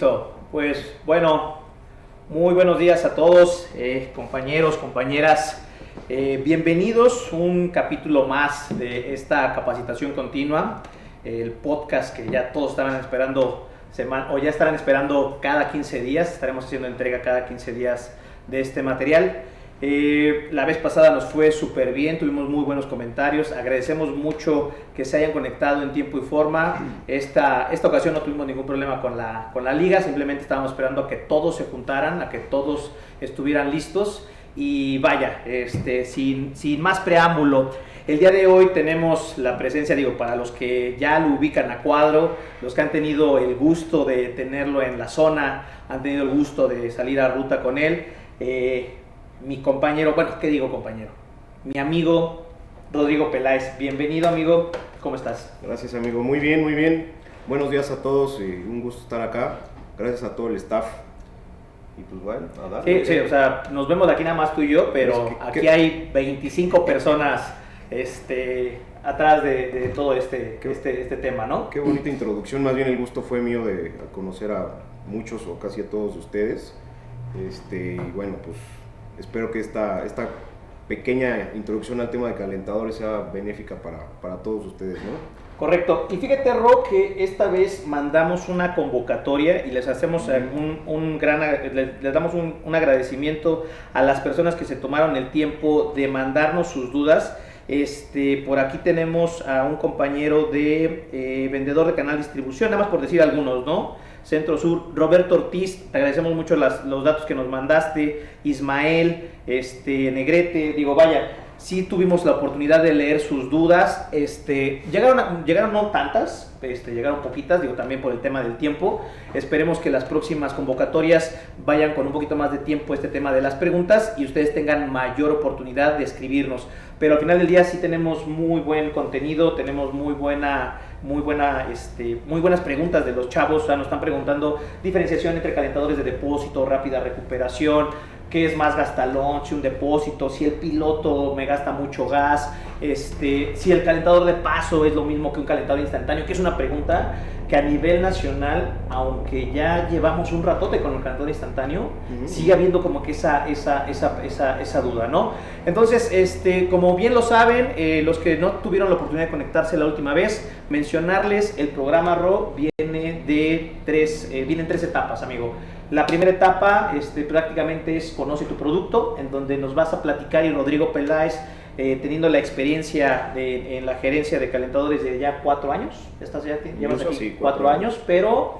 Listo. Pues bueno, muy buenos días a todos, compañeros, compañeras. Bienvenidos a un capítulo más de esta capacitación continua, el podcast que ya todos estaban esperando o ya estarán esperando cada 15 días. Estaremos haciendo entrega cada 15 días de este material. La vez pasada nos fue súper bien, tuvimos muy buenos comentarios, agradecemos mucho que se hayan conectado en tiempo y forma. Esta ocasión no tuvimos ningún problema con la liga, simplemente estábamos esperando a que todos se juntaran, a que todos estuvieran listos y vaya, sin más preámbulo. El día de hoy tenemos la presencia, para los que ya lo ubican a Cuadro, los que han tenido el gusto de tenerlo en la zona, han tenido el gusto de salir a ruta con él. Mi compañero, ¿qué digo compañero? Mi amigo Rodrigo Peláez. Bienvenido, amigo. ¿Cómo estás? Gracias, amigo. Muy bien, muy bien. Buenos días a todos y un gusto estar acá. Gracias a todo el staff. Y pues bueno, a darle. Sí, nos vemos de aquí nada más tú y yo, pero aquí hay 25 personas atrás de todo este tema, ¿no? Qué bonita introducción. Más bien el gusto fue mío de conocer a muchos o casi a todos ustedes. Y bueno, pues espero que esta pequeña introducción al tema de calentadores sea benéfica para todos ustedes, ¿no? Correcto. Y fíjate, Ro, que esta vez mandamos una convocatoria y les hacemos les damos un agradecimiento a las personas que se tomaron el tiempo de mandarnos sus dudas. Por aquí tenemos a un compañero de vendedor de canal distribución, nada más por decir algunos, ¿no? Centro Sur, Roberto Ortiz, te agradecemos mucho los datos que nos mandaste. Ismael, Negrete, sí tuvimos la oportunidad de leer sus dudas. Llegaron no tantas, llegaron poquitas, también por el tema del tiempo. Esperemos que las próximas convocatorias vayan con un poquito más de tiempo este tema de las preguntas y ustedes tengan mayor oportunidad de escribirnos. Pero al final del día sí tenemos muy buen contenido, tenemos muy buenas preguntas de los chavos. Nos están preguntando diferenciación entre calentadores de depósito, rápida recuperación, qué es más gastalón, si un depósito, si el piloto me gasta mucho gas, si el calentador de paso es lo mismo que un calentador instantáneo, que es una pregunta que a nivel nacional, aunque ya llevamos un ratote con el calentador instantáneo, sigue habiendo como que esa duda, ¿no? Entonces, como bien lo saben, los que no tuvieron la oportunidad de conectarse la última vez, mencionarles, el programa RO vienen tres etapas, amigo. La primera etapa prácticamente es Conoce tu producto, en donde nos vas a platicar, y Rodrigo Peláez, teniendo la experiencia en la gerencia de calentadores de ya 4 años. Llevas aquí sí, 4 años, pero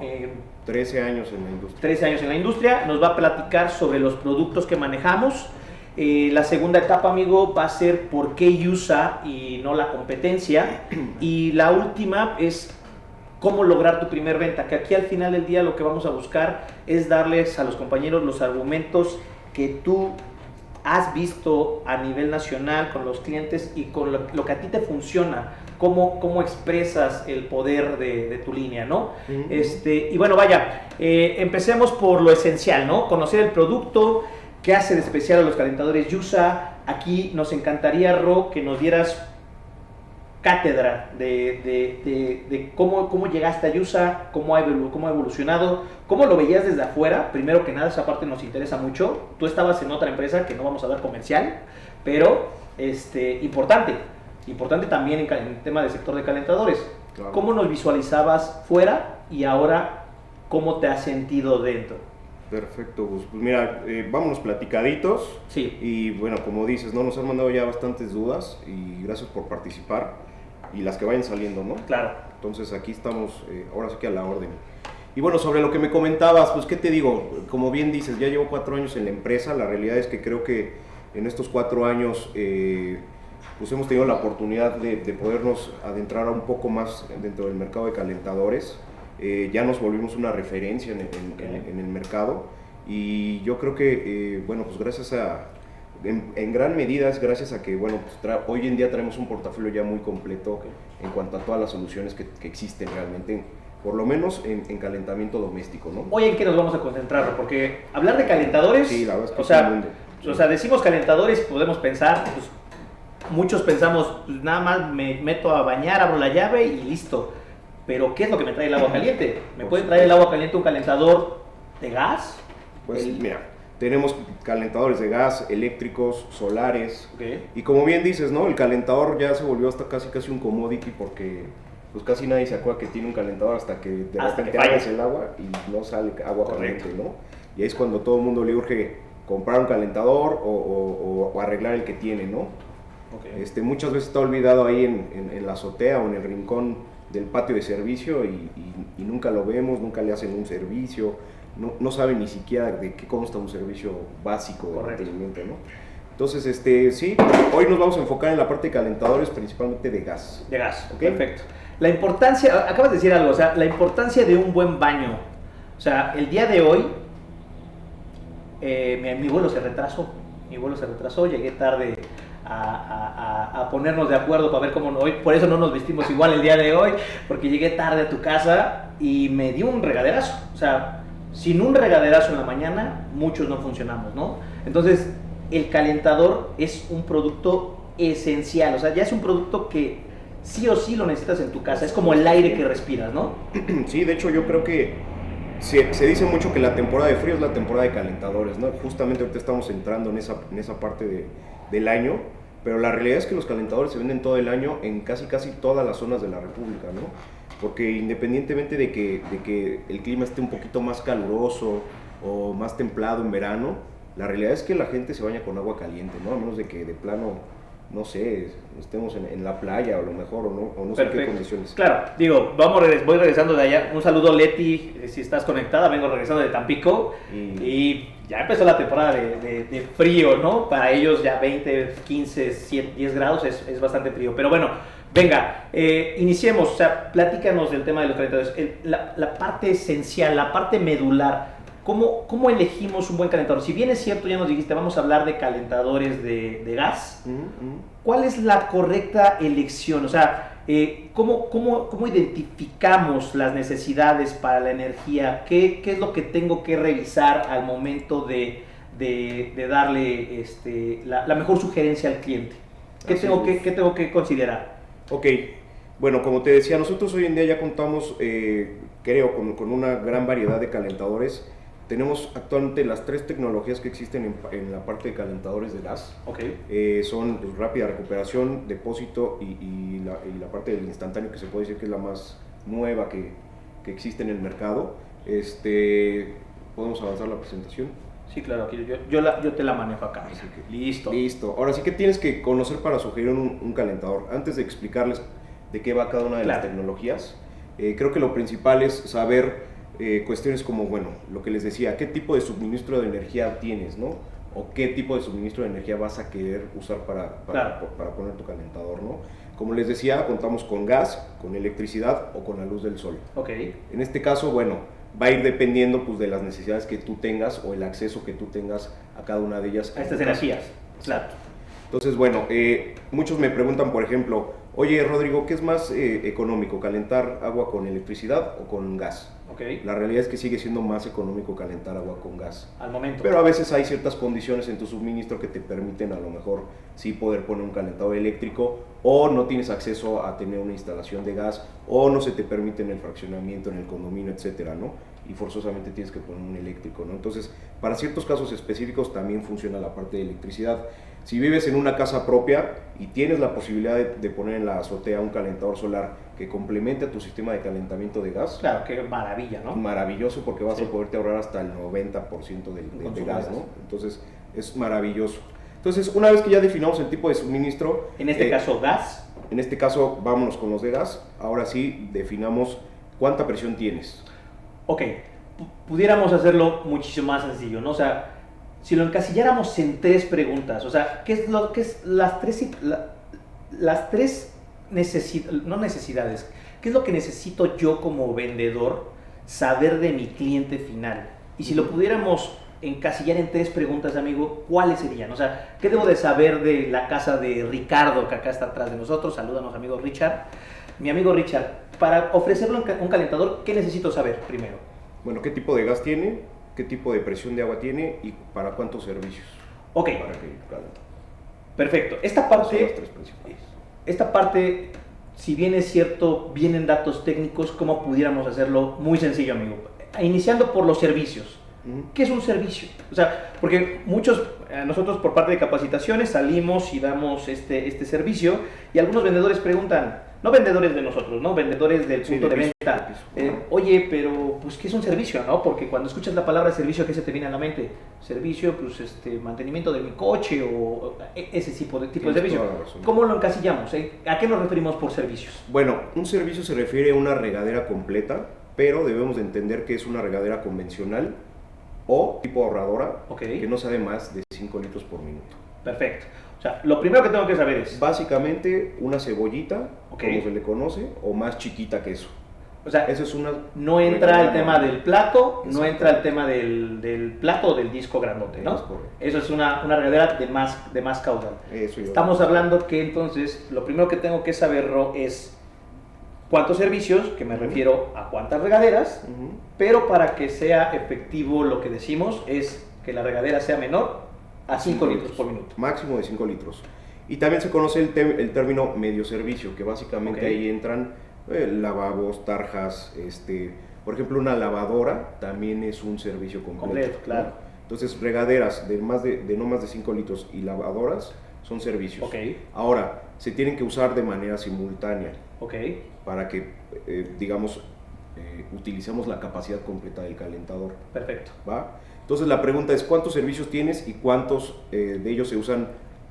13 años en la industria. 13 años en la industria. Nos va a platicar sobre los productos que manejamos. La segunda etapa, amigo, va a ser por qué USA y no la competencia. Y la última es cómo lograr tu primer venta, que aquí al final del día lo que vamos a buscar es darles a los compañeros los argumentos que tú has visto a nivel nacional con los clientes y con lo que a ti te funciona, cómo expresas el poder de tu línea, ¿no? Y bueno, empecemos por lo esencial, ¿no? Conocer el producto, qué hace de especial a los calentadores USA. Aquí nos encantaría, Ro, que nos dieras cátedra de cómo llegaste a USA, cómo ha evolucionado, cómo lo veías desde afuera. Primero que nada, esa parte nos interesa mucho. Tú estabas en otra empresa que no vamos a dar comercial, pero importante también en el tema del sector de calentadores. Claro. ¿Cómo nos visualizabas fuera y ahora cómo te has sentido dentro? Perfecto, Gus. Pues mira, vámonos platicaditos. Sí. Y bueno, como dices, ¿no? Nos han mandado ya bastantes dudas y gracias por participar y las que vayan saliendo, ¿no? Claro. Entonces aquí estamos, ahora sí que a la orden. Y bueno, sobre lo que me comentabas, pues qué te digo, como bien dices, ya llevo 4 años en la empresa. La realidad es que creo que en estos 4 años pues hemos tenido la oportunidad de podernos adentrar un poco más dentro del mercado de calentadores. Ya nos volvimos una referencia en el mercado y yo creo que, bueno, pues gracias en gran medida es gracias a que, bueno, pues hoy en día traemos un portafolio ya muy completo en cuanto a todas las soluciones que existen realmente, por lo menos en calentamiento doméstico, ¿no? Hoy en qué nos vamos a concentrar, porque hablar de calentadores, sí, la verdad es que es un mundo. Sí. Decimos calentadores, podemos pensar, pues, muchos pensamos, pues, nada más me meto a bañar, abro la llave y listo. pero ¿qué es lo que me trae el agua caliente? ¿Me puede traer el agua caliente un calentador de gas? Pues mira, tenemos calentadores de gas, eléctricos, solares. Okay. Y como bien dices, ¿no? El calentador ya se volvió hasta casi un commodity porque pues casi nadie se acuerda que tiene un calentador hasta que de repente abres el agua y no sale agua caliente, ¿no? Y ahí es cuando todo el mundo le urge comprar un calentador o arreglar el que tiene, ¿no? Okay. Muchas veces está olvidado ahí en la azotea o en el rincón del patio de servicio y nunca lo vemos, nunca le hacen un servicio, no saben ni siquiera de qué consta un servicio básico de mantenimiento, ¿no? Entonces, sí, hoy nos vamos a enfocar en la parte de calentadores, principalmente de gas. De gas, ¿okay? Perfecto. La importancia, acabas de decir algo, o sea, la importancia de un buen baño. O sea, el día de hoy, mi vuelo se retrasó, llegué tarde a ponernos de acuerdo para ver cómo hoy, por eso no nos vestimos igual el día de hoy, porque llegué tarde a tu casa y me dio un regaderazo. O sea, sin un regaderazo en la mañana, muchos no funcionamos, ¿no? Entonces, el calentador es un producto esencial, o sea, ya es un producto que sí o sí lo necesitas en tu casa, es como el aire que respiras, ¿no? Sí, de hecho yo creo que se dice mucho que la temporada de frío es la temporada de calentadores, ¿no? Justamente ahorita estamos entrando en esa parte del año, pero la realidad es que los calentadores se venden todo el año en casi todas las zonas de la República, ¿no? Porque independientemente de que el clima esté un poquito más caluroso o más templado en verano, la realidad es que la gente se baña con agua caliente, ¿no? A menos de que de plano, no sé, estemos en la playa o lo mejor o no sé qué condiciones. Claro, digo, voy regresando de allá. Un saludo, Leti, si estás conectada, vengo regresando de Tampico y ya empezó la temporada de frío, ¿no? Para ellos ya 20, 15, 7, 10 grados es bastante frío. Pero bueno, venga, iniciemos, o sea, platícanos del tema de los calentadores. La parte esencial, la parte medular. ¿Cómo elegimos un buen calentador? Si bien es cierto, ya nos dijiste, vamos a hablar de calentadores de gas, ¿cuál es la correcta elección? O sea, ¿cómo identificamos las necesidades para la energía? ¿Qué es lo que tengo que revisar al momento de darle la mejor sugerencia al cliente? ¿Qué tengo que considerar? Ok, bueno, como te decía, nosotros hoy en día ya contamos, creo, con una gran variedad de calentadores. Tenemos actualmente las 3 tecnologías que existen en la parte de calentadores de gas. Okay. Son rápida recuperación, depósito y la parte del instantáneo, que se puede decir que es la más nueva que existe en el mercado. ¿Podemos avanzar la presentación? Sí, claro, aquí yo te la manejo acá. Listo. Ahora sí que tienes que conocer para sugerir un calentador. Antes de explicarles de qué va cada una de las tecnologías, creo que lo principal es saber cuestiones como, bueno, lo que les decía, qué tipo de suministro de energía tienes, ¿no? O qué tipo de suministro de energía vas a querer usar para poner tu calentador, ¿no? Como les decía, contamos con gas, con electricidad o con la luz del sol. Okay. En este caso, bueno, va a ir dependiendo pues, de las necesidades que tú tengas o el acceso que tú tengas a cada una de ellas. A estas energías, claro. Entonces, bueno, muchos me preguntan, por ejemplo, oye, Rodrigo, ¿qué es más económico, calentar agua con electricidad o con gas? Okay. La realidad es que sigue siendo más económico calentar agua con gas. Al momento. Pero a veces hay ciertas condiciones en tu suministro que te permiten a lo mejor sí poder poner un calentador eléctrico, o no tienes acceso a tener una instalación de gas, o no se te permite en el fraccionamiento, en el condominio, etcétera, ¿no? Y forzosamente tienes que poner un eléctrico, ¿no? Entonces, para ciertos casos específicos también funciona la parte de electricidad. Si vives en una casa propia y tienes la posibilidad de poner en la azotea un calentador solar que complemente a tu sistema de calentamiento de gas. Claro, qué maravilla, ¿no? Maravilloso, porque vas a poderte ahorrar hasta el 90% de gas, ¿no? Entonces, es maravilloso. Entonces, una vez que ya definamos el tipo de suministro... En este caso, gas. En este caso, vámonos con los de gas. Ahora sí, definamos cuánta presión tienes. Ok, pudiéramos hacerlo muchísimo más sencillo, ¿no? O sea, si lo encasilláramos en 3 preguntas, o sea, ¿qué es las tres necesidades? ¿Qué es lo que necesito yo como vendedor saber de mi cliente final? Y si lo pudiéramos encasillar en 3 preguntas, amigo, ¿cuáles serían? O sea, ¿qué debo de saber de la casa de Ricardo, que acá está atrás de nosotros? Salúdanos, amigo Richard. Mi amigo Richard, para ofrecerle un calentador, ¿qué necesito saber primero? Bueno, ¿qué tipo de gas tiene? ¿Qué tipo de presión de agua tiene? ¿Y para cuántos servicios? Ok. Para que calente. Perfecto. Son las 3 principales. Esta parte si bien es cierto, vienen datos técnicos, ¿cómo pudiéramos hacerlo muy sencillo, amigo? Iniciando por los servicios. ¿Qué es un servicio? O sea, porque nosotros por parte de capacitaciones salimos y damos este servicio y algunos vendedores preguntan, no vendedores de nosotros, ¿no? Vendedores del punto de venta. Oye, pero pues ¿qué es un servicio, no? Porque cuando escuchas la palabra servicio, ¿qué se te viene a la mente? Servicio, pues mantenimiento de mi coche o ese tipo de servicio. ¿Cómo lo encasillamos? ¿A qué nos referimos por servicios? Bueno, un servicio se refiere a una regadera completa, pero debemos de entender que es una regadera convencional o tipo ahorradora, que no sea de más de 5 litros por minuto. Perfecto. O sea, lo primero que tengo que saber es... Básicamente una cebollita, como se le conoce, o más chiquita que eso. O sea, eso es una... No entra el tema del plato, no entra el tema del plato o del disco grandote, ¿no? Eso es una regadera de más caudal. Estamos hablando que entonces, lo primero que tengo que saber, Ro, es cuántos servicios, que me refiero a cuántas regaderas, pero para que sea efectivo lo que decimos es que la regadera sea menor a 5 litros por minuto. Máximo de 5 litros. Y también se conoce el término medio servicio, que básicamente ahí entran lavabos, tarjas, por ejemplo una lavadora también es un servicio completo, claro. ¿no? Entonces regaderas de no más de 5 litros y lavadoras son servicios. Ahora, se tienen que usar de manera simultánea. Para que, digamos, utilicemos la capacidad completa del calentador. Perfecto. ¿Va? Entonces la pregunta es, ¿cuántos servicios tienes y cuántos de ellos se usan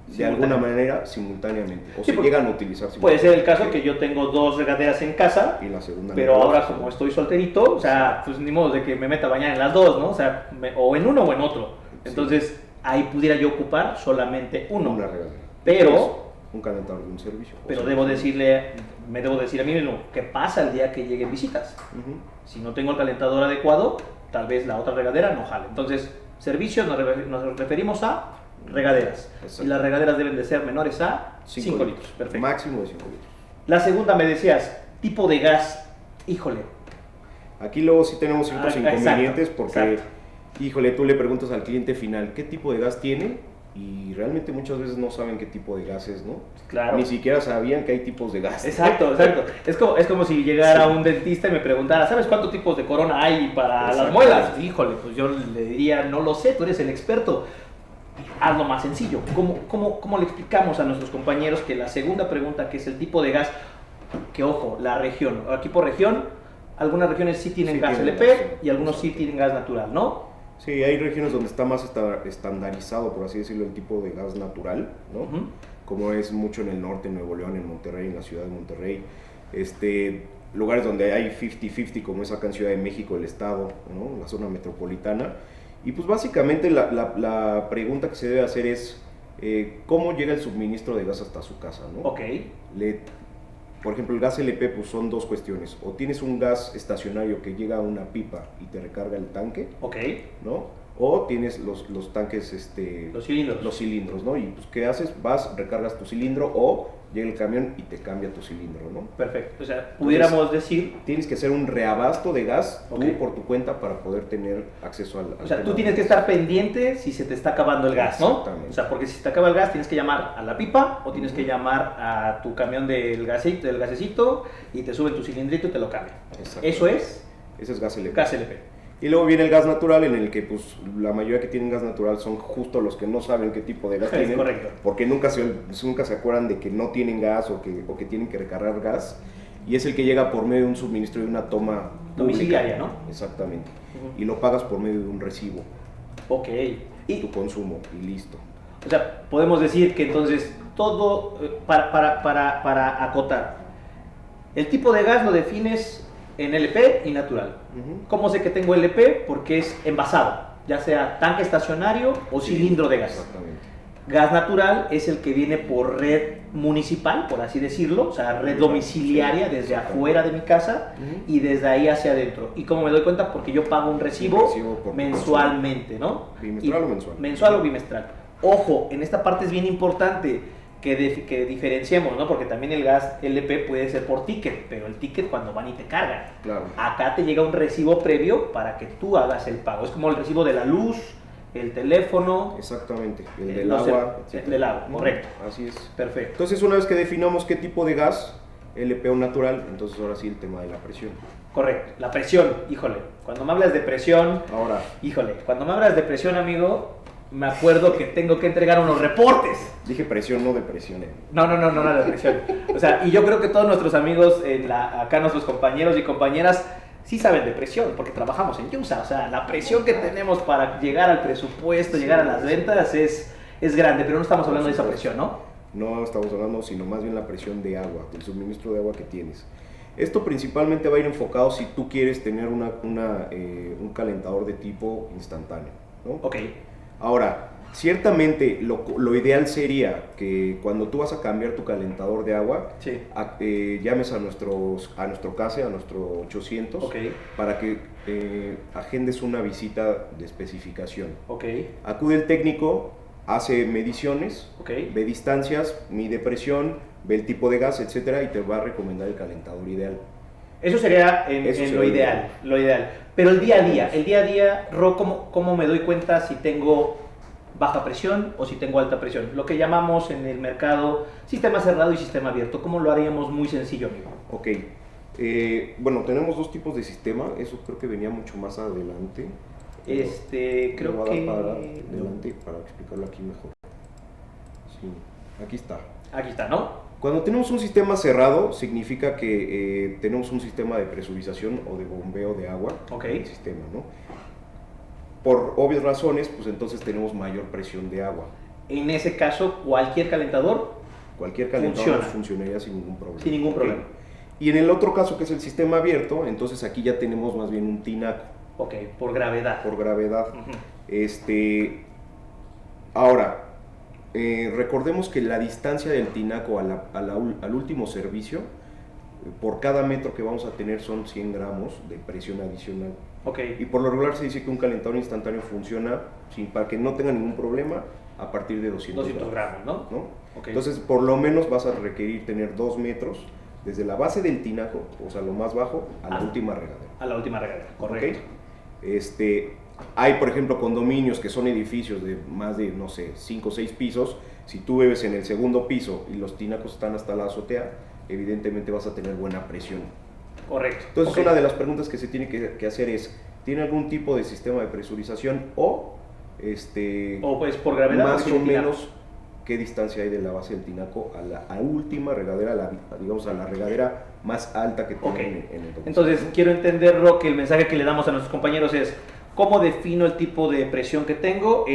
de alguna manera simultáneamente? O se llegan a utilizar simultáneamente. Puede ser el caso que yo tengo 2 regaderas en casa, y la segunda pero ahora como estoy solterito, o sea, pues ni modo de que me meta a bañar en las 2, ¿no? O sea, o en uno o en otro. Entonces, ahí pudiera yo ocupar solamente uno. Una regadera. Pero... un calentador de un servicio. Pero me debo decir a mí mismo, ¿qué pasa el día que lleguen visitas? Si no tengo el calentador adecuado, tal vez la otra regadera no jale. Entonces, servicios nos referimos a regaderas. Y las regaderas deben de ser menores a 5 litros. Perfecto. Máximo de 5 litros. La segunda me decías, tipo de gas, híjole. Aquí luego sí tenemos ciertos inconvenientes porque, híjole, tú le preguntas al cliente final, ¿qué tipo de gas tiene? Y realmente muchas veces no saben qué tipo de gas es, ¿no? Claro. Ni siquiera sabían que hay tipos de gas. Exacto. Es como si llegara un dentista y me preguntara, ¿sabes cuántos tipos de corona hay para las muelas? Híjole, pues yo le diría, no lo sé, tú eres el experto. Hazlo más sencillo. ¿Cómo le explicamos a nuestros compañeros que la segunda pregunta, que es el tipo de gas, que ojo, la región, aquí por región, algunas regiones sí tienen gas LP y algunos sí tienen gas natural, ¿no? Sí, hay regiones donde está más estandarizado, por así decirlo, el tipo de gas natural, ¿no? Como es mucho en el norte, en Nuevo León, en Monterrey, en la ciudad de Monterrey. Lugares donde hay 50-50, como es acá en Ciudad de México, el estado, ¿no? La zona metropolitana. Y pues básicamente la pregunta que se debe hacer es, ¿cómo llega el suministro de gas hasta su casa, ¿no? Por ejemplo, el gas LP pues son dos cuestiones. O tienes un gas estacionario que llega a una pipa y te recarga el tanque, ¿no? O tienes los tanques, los cilindros, ¿no? Y pues, ¿qué haces? Vas, recargas tu cilindro o llega el camión y te cambia tu cilindro, ¿no? Perfecto. O sea, pudiéramos decir... Tienes que hacer un reabasto de gas tú por tu cuenta para poder tener acceso al O sea, tú tienes que estar pendiente si se te está acabando el gas, ¿no? Exactamente. O sea, porque si se te acaba el gas tienes que llamar a la pipa o tienes que llamar a tu camión del gasecito y te suben tu cilindrito y te lo cambian. Eso es... Ese es gas LP. Gas LP. Y luego viene el gas natural, en el que pues la mayoría que tienen gas natural son justo los que no saben qué tipo de gas tienen. Correcto. Porque nunca se acuerdan de que no tienen gas o que tienen que recargar gas. Y es el que llega por medio de un suministro de una toma domiciliaria, ¿no? Exactamente. Y lo pagas por medio de un recibo. Y tu consumo, y listo. O sea, podemos decir que entonces todo, para acotar, el tipo de gas lo defines en LP y natural. ¿Cómo sé que tengo LP? Porque es envasado, ya sea tanque estacionario o cilindro de gas. Exactamente. Gas natural es el que viene por red municipal, por así decirlo, o sea, red domiciliaria desde afuera de mi casa y desde ahí hacia adentro. ¿Y cómo me doy cuenta? Porque yo pago un recibo mensualmente, ¿no? ¿Bimestral o mensual? Mensual o bimestral. Ojo, en esta parte es bien importante que diferenciemos, ¿no? Porque también el gas LP puede ser por ticket, pero el ticket cuando van y te cargan. Claro. Acá te llega un recibo previo para que tú hagas el pago. Es como el recibo de la luz, el teléfono. Exactamente, el del agua. El del agua, correcto. Así es. Perfecto. Entonces, una vez que definamos qué tipo de gas, LP o natural, entonces ahora sí el tema de la presión. Correcto, la presión, híjole, cuando me hablas de presión, Ahora, híjole, cuando me hablas de presión, amigo, me acuerdo que tengo que entregar unos reportes. dije presión, no depresión. No, la depresión. O sea, y yo creo que todos nuestros amigos, acá nuestros compañeros y compañeras, sí saben de presión, porque trabajamos en Yusa. O sea, la presión que tenemos para llegar al presupuesto, llegar a las ventas es grande, pero no estamos hablando de esa presión, ¿no? No estamos hablando, sino más bien la presión de agua, del suministro de agua que tienes. Esto principalmente va a ir enfocado si tú quieres tener un calentador de tipo instantáneo, ¿no? Ok. Ahora, ciertamente lo ideal sería que cuando tú vas a cambiar tu calentador de agua, Sí. llames a nuestro CASE, a nuestro 800, Ok. para que agendes una visita de especificación. Ok. Acude el técnico, hace mediciones, Ok. ve distancias, mide presión, ve el tipo de gas, etcétera, y te va a recomendar el calentador ideal. Eso sería en Eso lo sería ideal, lo ideal. Pero el día a día, Ro, ¿cómo me doy cuenta si tengo baja presión o si tengo alta presión? Lo que llamamos en el mercado sistema cerrado y sistema abierto. ¿Cómo lo haríamos muy sencillo, amigo? Ok, bueno, tenemos dos tipos de sistema, eso creo que venía mucho más adelante. Creo Me va a dar que... para adelante para explicarlo aquí mejor. Sí, aquí está. Aquí está, ¿no? Cuando tenemos un sistema cerrado, significa que tenemos un sistema de presurización o de bombeo de agua Ok. en el sistema, ¿no? Por obvias razones, pues entonces tenemos mayor presión de agua. En ese caso, cualquier calentador Cualquier calentador Funciona. funcionaría sin ningún problema. sin ningún Ok. problema. Y en el otro caso, que es el sistema abierto, entonces aquí ya tenemos más bien un tinaco Ok, por gravedad. por gravedad. Ujú. Ahora, recordemos que la distancia del tinaco al último servicio, por cada metro que vamos a tener son 100 gramos de presión adicional. Ok. Y por lo regular se dice que un calentador instantáneo funciona para que no tenga ningún problema a partir de 200 gramos, ¿no? ¿no? Ok. Entonces, por lo menos vas a requerir tener 2 metros desde la base del tinaco, o sea, lo más bajo, a la última regadera. A la última regadera, correcto. ¿Ok? Hay, por ejemplo, condominios que son edificios de más de, no sé, 5 o 6 pisos. Si tú vives en el segundo piso y los tinacos están hasta la azotea, evidentemente vas a tener buena presión. Correcto. Entonces, Ok. una de las preguntas que se tiene que hacer es, ¿tiene algún tipo de sistema de presurización o, O pues por gravedad. más porque o tiene menos, qué distancia hay de la base del tinaco a la última regadera, digamos a la regadera más alta que tiene Ok. en el domicilio? Entonces, quiero entender, Ro, que el mensaje que le damos a nuestros compañeros es, ¿cómo defino el tipo de presión que tengo?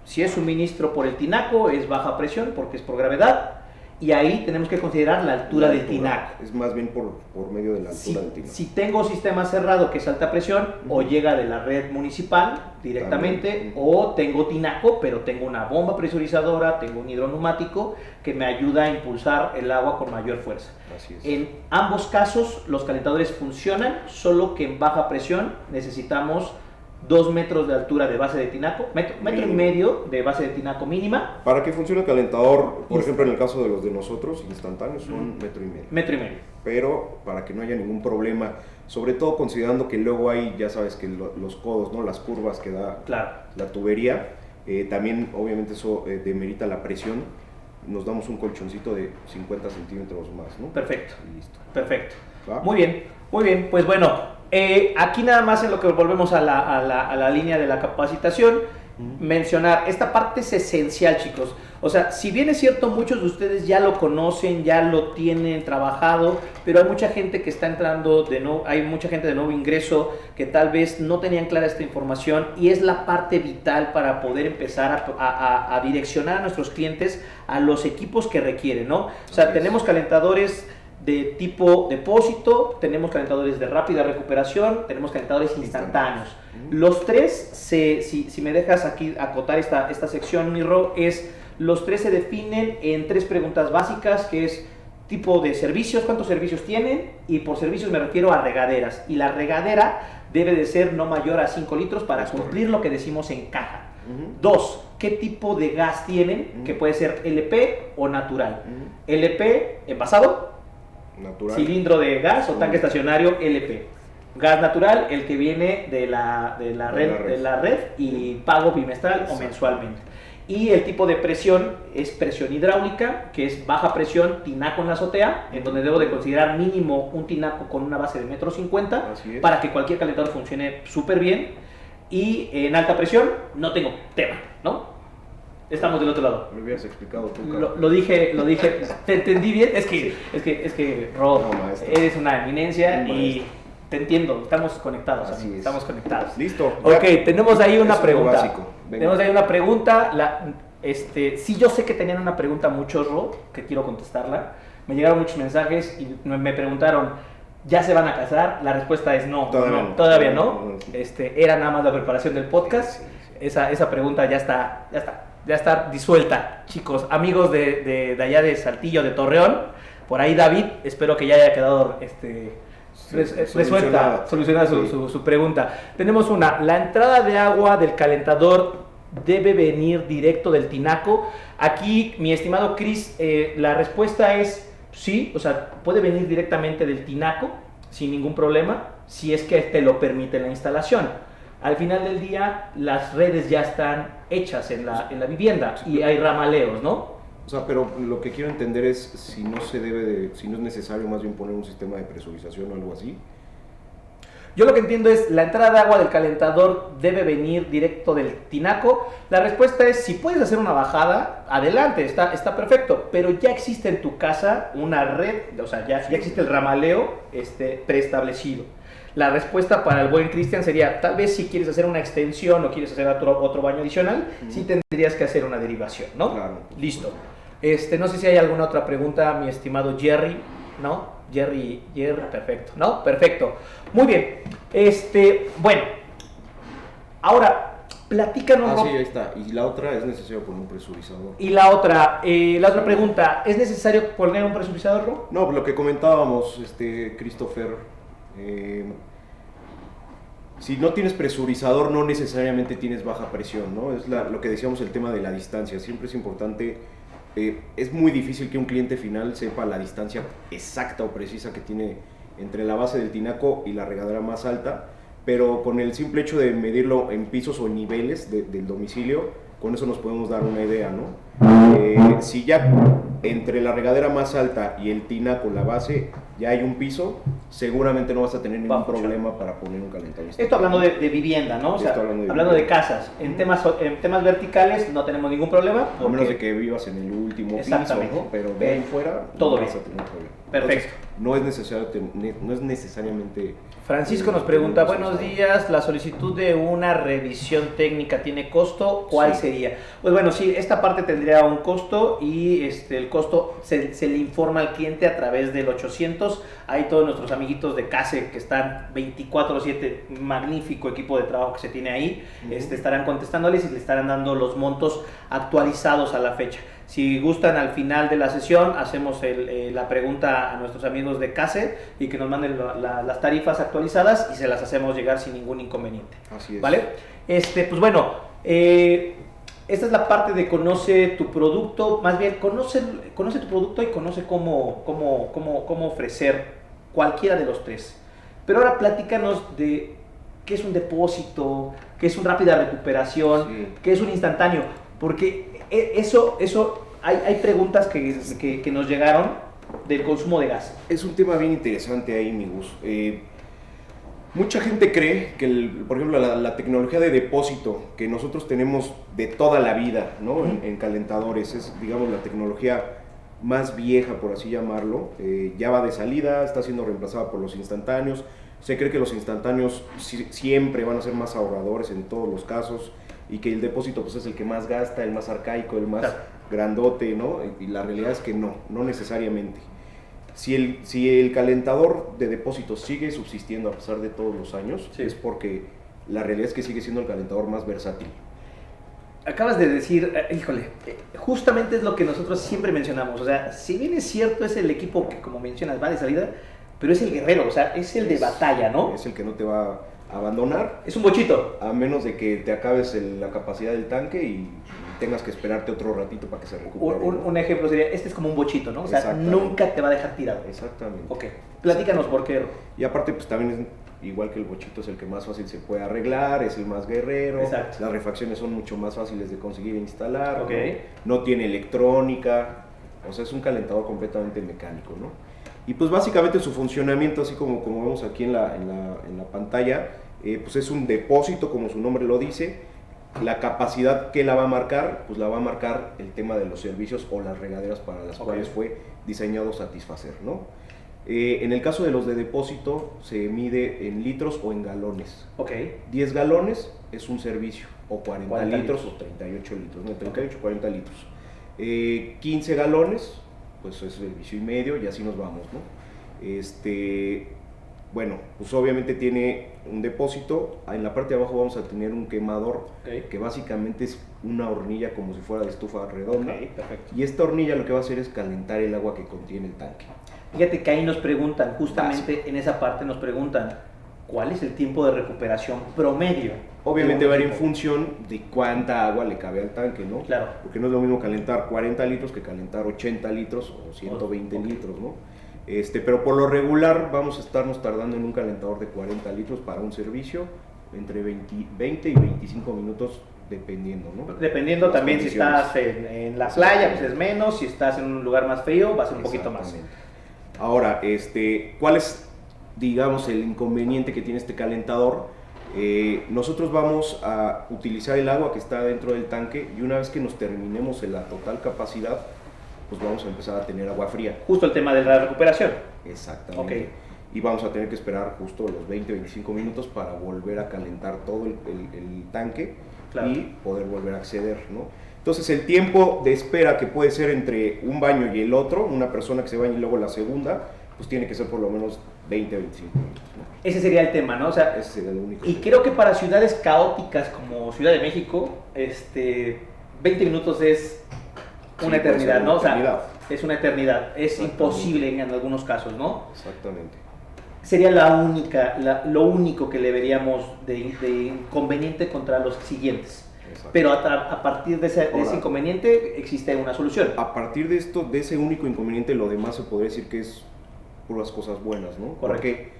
Si es suministro por el tinaco, es baja presión porque es por gravedad, y ahí tenemos que considerar la altura del tinaco. Es más bien por medio de la altura del tinaco. Si tengo sistema cerrado que es alta presión, o llega de la red municipal directamente, También. o tengo tinaco, pero tengo una bomba presurizadora, tengo un hidroneumático que me ayuda a impulsar el agua con mayor fuerza. Así es. En ambos casos los calentadores funcionan, solo que en baja presión necesitamos 2 metros de altura de base de tinaco, metro y Mínimo. medio de base de tinaco mínima, Para que funcione el calentador, por ejemplo, en el caso de los de nosotros, instantáneos, son metro y medio. metro y medio. Pero para que no haya ningún problema, sobre todo considerando que luego hay, ya sabes, que los codos, ¿no? Las curvas que da Claro. la tubería, también obviamente eso demerita la presión. Nos damos un colchoncito de 50 centímetros más, ¿no? Perfecto. Y listo. Perfecto. ¿Va? Muy bien. Pues bueno, aquí nada más en lo que volvemos a la línea de la capacitación, mencionar, esta parte es esencial, chicos. O sea, si bien es cierto, muchos de ustedes ya lo conocen, ya lo tienen trabajado, pero hay mucha gente que está entrando de nuevo, hay mucha gente de nuevo ingreso que tal vez no tenían clara esta información, y es la parte vital para poder empezar a direccionar a nuestros clientes a los equipos que requieren, ¿no? O sea, Así es. tenemos calentadores de tipo depósito, tenemos calentadores de rápida recuperación, tenemos calentadores instantáneos. Los tres, si me dejas aquí acotar esta sección, Mirro, los tres se definen en 3 preguntas básicas, que es tipo de servicios, cuántos servicios tienen, y por servicios me refiero a regaderas, y la regadera debe de ser no mayor a 5 litros para cumplir lo que decimos en caja. 2, ¿qué tipo de gas tienen? Que puede ser LP o natural. LP, envasado, Natural. cilindro de gas o tanque estacionario LP. Gas natural, el que viene de la red y pago bimestral o mensualmente. Y el tipo de presión es presión hidráulica, que es baja presión, tinaco en la azotea, en donde debo de considerar mínimo un tinaco con una base de 1,50 m para que cualquier calentador funcione súper bien. Y en alta presión no tengo tema, ¿no? Estamos del otro lado. Me hubieras explicado tú. Lo dije, ¿te entendí bien? Es que Rob, eres una eminencia y te entiendo, estamos conectados. Así es. Estamos conectados. Listo. Ok, tenemos ahí una pregunta. Básico. Tenemos ahí una pregunta. Sí, yo sé que tenían una pregunta muchos, Rob, que quiero contestarla. Me llegaron muchos mensajes y me preguntaron, ¿ya se van a casar? La respuesta es no. Todavía no. Era nada más la preparación del podcast. Esa pregunta ya está disuelta, chicos, amigos de allá de Saltillo, de Torreón, por ahí David, espero que ya haya quedado solucionada su pregunta. Tenemos la entrada de agua del calentador debe venir directo del tinaco. Aquí, mi estimado Chris, la respuesta es sí, o sea, puede venir directamente del tinaco sin ningún problema, si es que te lo permite la instalación. Al final del día, las redes ya están hechas en la vivienda y hay ramaleos, ¿no? O sea, pero lo que quiero entender es si no es necesario más bien poner un sistema de presurización o algo así. Yo lo que entiendo es, la entrada de agua del calentador debe venir directo del tinaco. La respuesta es, si puedes hacer una bajada, adelante, está perfecto, pero ya existe en tu casa una red, o sea, ya existe el ramaleo preestablecido. La respuesta para el buen Cristian sería, tal vez si quieres hacer una extensión o quieres hacer otro baño adicional, sí tendrías que hacer una derivación, ¿no? Claro. Listo. No sé si hay alguna otra pregunta, mi estimado Jerry, ¿no? Jerry, perfecto, ¿no? Perfecto. Muy bien. Bueno, ahora, platícanos. Sí, ahí está. Y la otra, es necesario poner un presurizador. Y la otra pregunta, ¿es necesario poner un presurizador, Ro? No, lo que comentábamos, Christopher, si no tienes presurizador, no necesariamente tienes baja presión, ¿no? Es lo que decíamos, el tema de la distancia. Siempre es importante. Es muy difícil que un cliente final sepa la distancia exacta o precisa que tiene entre la base del tinaco y la regadera más alta, pero con el simple hecho de medirlo en pisos o en niveles del domicilio, con eso nos podemos dar una idea, ¿no? Si ya entre la regadera más alta y el tinaco, la base, ya hay un piso, seguramente no vas a tener ningún problema para poner un calentador. Esto hablando de vivienda, ¿no? O sea, hablando de casas. En temas verticales no tenemos ningún problema. A menos de que vivas en el último piso, ¿no? Pero de ahí fuera todo no bien. vas a tener problema. Perfecto. Entonces, no es necesariamente... Francisco nos pregunta, buenos días, la solicitud de una revisión técnica tiene costo, ¿cuál sería? Pues bueno, sí, esta parte tendría un costo y el costo se le informa al cliente a través del 800. Hay todos nuestros amiguitos de CASE que están 24/7, magnífico equipo de trabajo que se tiene ahí, estarán contestándoles y le estarán dando los montos actualizados a la fecha. Si gustan, al final de la sesión hacemos la pregunta a nuestros amigos de CASE y que nos manden las tarifas actualizadas y se las hacemos llegar sin ningún inconveniente. Así es. ¿Vale? Pues bueno, esta es la parte de conoce tu producto, más bien conoce tu producto y conoce cómo ofrecer cualquiera de los tres. Pero ahora platícanos de qué es un depósito, qué es una rápida recuperación, qué es un instantáneo, porque eso hay preguntas que nos llegaron del consumo de gas. Es un tema bien interesante ahí, mi Gus. Mucha gente cree que, por ejemplo, la tecnología de depósito que nosotros tenemos de toda la vida, ¿no? En calentadores, es, digamos, la tecnología más vieja, por así llamarlo. Ya va de salida, está siendo reemplazada por los instantáneos. Se cree que los instantáneos siempre van a ser más ahorradores en todos los casos y que el depósito pues, es el que más gasta, el más arcaico, el más grandote, ¿no? Y la realidad es que no necesariamente. Si el calentador de depósito sigue subsistiendo a pesar de todos los años, es porque la realidad es que sigue siendo el calentador más versátil. Acabas de decir, híjole, justamente es lo que nosotros siempre mencionamos. O sea, si bien es cierto, es el equipo que, como mencionas, va de salida, pero es el guerrero, o sea, es el de batalla, ¿no? Es el que no te va a abandonar. Es un bochito. A menos de que te acabes la capacidad del tanque y tengas que esperarte otro ratito para que se recupere. Un ejemplo sería, es como un bochito, ¿no? O sea, nunca te va a dejar tirado. Exactamente. Ok, platícanos por qué. Y aparte, pues también igual que el bochito es el que más fácil se puede arreglar, es el más guerrero. Exacto. Las refacciones son mucho más fáciles de conseguir e instalar, Okay. ¿no? No tiene electrónica, o sea, es un calentador completamente mecánico, ¿no? Y pues básicamente su funcionamiento, así como vemos aquí en la pantalla, pues es un depósito, como su nombre lo dice. La capacidad que la va a marcar, pues la va a marcar el tema de los servicios o las regaderas para las cuales fue diseñado satisfacer, ¿no? En el caso de los de depósito, se mide en litros o en galones. 10 galones es un servicio, o 40 litros o 38 litros, no, 38, 40 litros. 15 galones, pues es servicio y medio, y así nos vamos, ¿no? Bueno, pues obviamente tiene un depósito, en la parte de abajo vamos a tener un quemador, que básicamente es una hornilla como si fuera de estufa redonda, y esta hornilla lo que va a hacer es calentar el agua que contiene el tanque. Fíjate que ahí nos preguntan, justamente en esa parte nos preguntan, ¿cuál es el tiempo de recuperación promedio? Obviamente va a ir en función de cuánta agua le cabe al tanque, ¿no? Claro. Porque no es lo mismo calentar 40 litros que calentar 80 litros o 120 litros, ¿no? Pero por lo regular vamos a estarnos tardando en un calentador de 40 litros para un servicio entre 20 y 25 minutos dependiendo, ¿no? Dependiendo también si estás en la playa, pues es menos, si estás en un lugar más frío va a ser un poquito más. Ahora, ¿cuál es, digamos, el inconveniente que tiene este calentador? Nosotros vamos a utilizar el agua que está dentro del tanque, y una vez que nos terminemos en la total capacidad, pues vamos a empezar a tener agua fría. Justo el tema de la recuperación. Exactamente. Y vamos a tener que esperar justo los 20-25 minutos para volver a calentar todo el tanque, y poder volver a acceder, ¿no? Entonces el tiempo de espera, que puede ser entre un baño y el otro, una persona que se baña y luego la segunda, pues tiene que ser por lo menos 20-25 minutos, ¿no? Ese sería el tema, ¿no? O sea, ese sería el único. Y creo que para ciudades caóticas como Ciudad de México, 20 minutos es una eternidad, ¿no? O sea, es una eternidad, es imposible en algunos casos, ¿no? Exactamente. Sería lo único que le veríamos de inconveniente contra los siguientes. Exacto. Pero a partir de ese inconveniente existe una solución. A partir de esto, de ese único inconveniente, lo demás se podría decir que es puras cosas buenas, ¿no? Correcto. Porque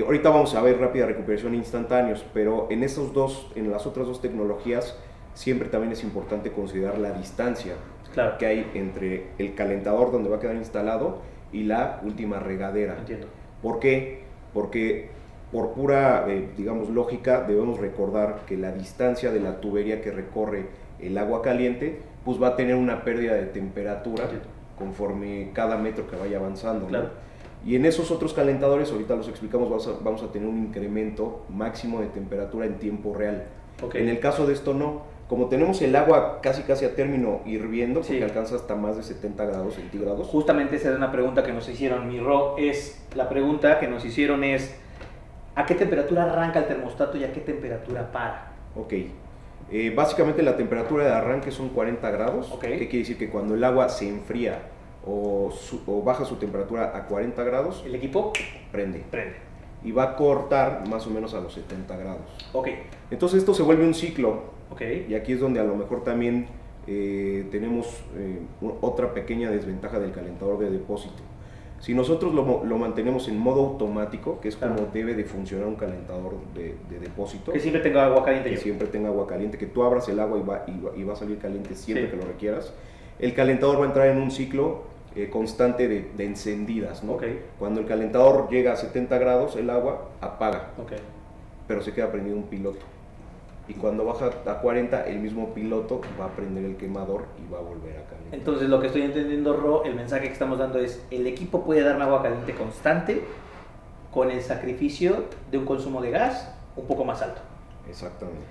ahorita vamos a ver rápida recuperación e instantáneos, pero en las otras dos tecnologías, siempre también es importante considerar la distancia que hay entre el calentador donde va a quedar instalado y la última regadera. Entiendo. ¿Por qué? Porque por pura, digamos, lógica, debemos recordar que la distancia de la tubería que recorre el agua caliente, pues va a tener una pérdida de temperatura conforme cada metro que vaya avanzando, ¿no? Y en esos otros calentadores, ahorita los explicamos, vamos a tener un incremento máximo de temperatura en tiempo real. En el caso de esto no. Como tenemos el agua casi a término hirviendo, porque alcanza hasta más de 70 grados centígrados. Justamente esa es una pregunta que nos hicieron, la pregunta que nos hicieron es, ¿a qué temperatura arranca el termostato y a qué temperatura para? Básicamente la temperatura de arranque son 40 grados, que quiere decir que cuando el agua se enfría o baja su temperatura a 40 grados, el equipo prende. Y va a cortar más o menos a los 70 grados. Entonces esto se vuelve un ciclo. Y aquí es donde a lo mejor también tenemos otra pequeña desventaja del calentador de depósito. Si nosotros lo mantenemos en modo automático, que es como debe de funcionar un calentador de depósito. Que siempre tenga agua caliente. Siempre tenga agua caliente, que tú abras el agua y va a salir caliente siempre que lo requieras. El calentador va a entrar en un ciclo constante de encendidas, ¿no? Cuando el calentador llega a 70 grados, el agua apaga, pero se queda prendido un piloto. Y cuando baja a 40, el mismo piloto va a prender el quemador y va a volver a calentar. Entonces, lo que estoy entendiendo, Ro, el mensaje que estamos dando es, el equipo puede darme agua caliente constante con el sacrificio de un consumo de gas un poco más alto. Exactamente.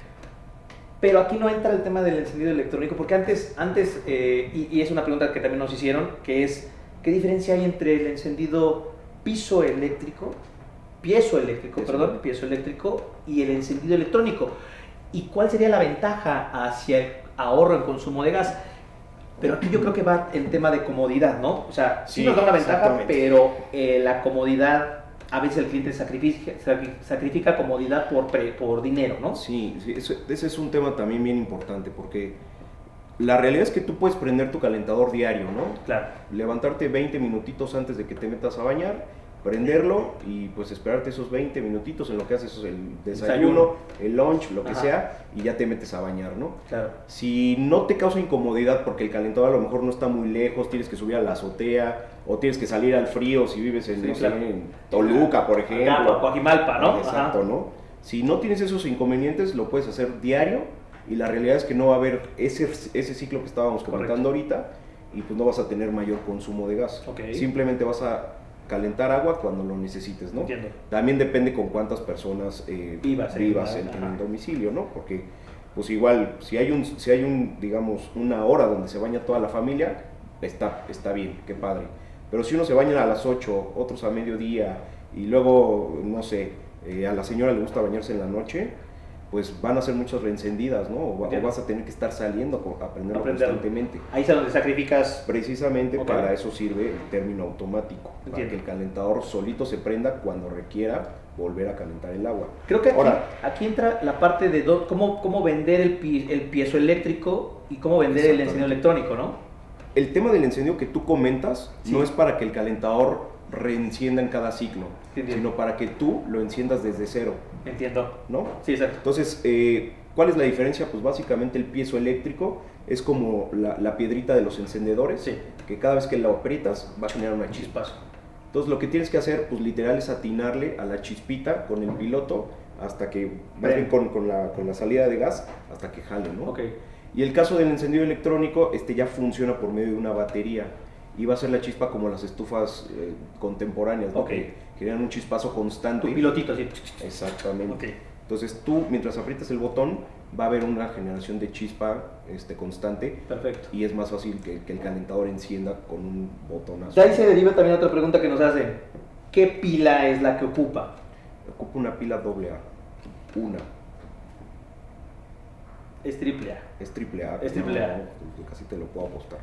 Pero aquí no entra el tema del encendido electrónico, porque antes y es una pregunta que también nos hicieron, que es, ¿qué diferencia hay entre el encendido piezo eléctrico y el encendido electrónico? ¿Y cuál sería la ventaja hacia el ahorro en consumo de gas? Pero aquí yo creo que va el tema de comodidad, ¿no? O sea, sí nos da una ventaja, pero la comodidad, a veces el cliente sacrifica comodidad por dinero, ¿no? Sí, ese es un tema también bien importante, porque la realidad es que tú puedes prender tu calentador diario, ¿no? Claro. Levantarte 20 minutitos antes de que te metas a bañar prenderlo y pues esperarte esos 20 minutitos en lo que haces el desayuno, el lunch, lo que sea, y ya te metes a bañar, ¿no? Claro. Si no te causa incomodidad porque el calentador a lo mejor no está muy lejos, tienes que subir a la azotea o tienes que salir al frío si vives en, no sé, en Toluca, por ejemplo. Acá, Coajimalpa, ¿no? Exacto, ¿no? Si no tienes esos inconvenientes, lo puedes hacer diario y la realidad es que no va a haber ese ciclo que estábamos comentando ahorita y pues no vas a tener mayor consumo de gas. Simplemente vas a calentar agua cuando lo necesites, ¿no? Entiendo. También depende con cuántas personas vivas en el domicilio, ¿no? Porque pues igual, si hay un, digamos, una hora donde se baña toda la familia, está bien, qué padre. Pero si uno se baña a las 8, otros a mediodía y luego, no sé, a la señora le gusta bañarse en la noche, pues van a ser muchas reencendidas, ¿no? O vas a tener que estar saliendo a prenderlo constantemente. Ahí es donde sacrificas. Precisamente para eso sirve el término automático, para que el calentador solito se prenda cuando requiera volver a calentar el agua. Creo que aquí entra la parte de cómo vender el piezoeléctrico y cómo vender el encendido electrónico, ¿no? El tema del encendido que tú comentas no es para que el calentador reencienda en cada ciclo, sino para que tú lo enciendas desde cero. Entiendo. ¿No? Sí, exacto. Entonces, ¿cuál es la diferencia? Pues básicamente el piezoeléctrico es como la piedrita de los encendedores, que cada vez que lo aprietas va a generar una chispa. Entonces, lo que tienes que hacer, pues literal, es atinarle a la chispita con el piloto hasta que, más bien con la salida de gas, hasta que jale, ¿no? Y el caso del encendido electrónico, ya funciona por medio de una batería y va a ser la chispa como las estufas contemporáneas, ¿no? Que generan un chispazo constante. Tu pilotito, sí. Exactamente. Entonces tú, mientras aprietas el botón, va a haber una generación de chispa constante. Perfecto. Y es más fácil que el calentador encienda con un botonazo. De ahí se deriva también otra pregunta que nos hacen. ¿Qué pila es la que ocupa? Ocupa una pila AA. Una. Es AAA. Es AAA. Es AAA. No, casi te lo puedo apostar.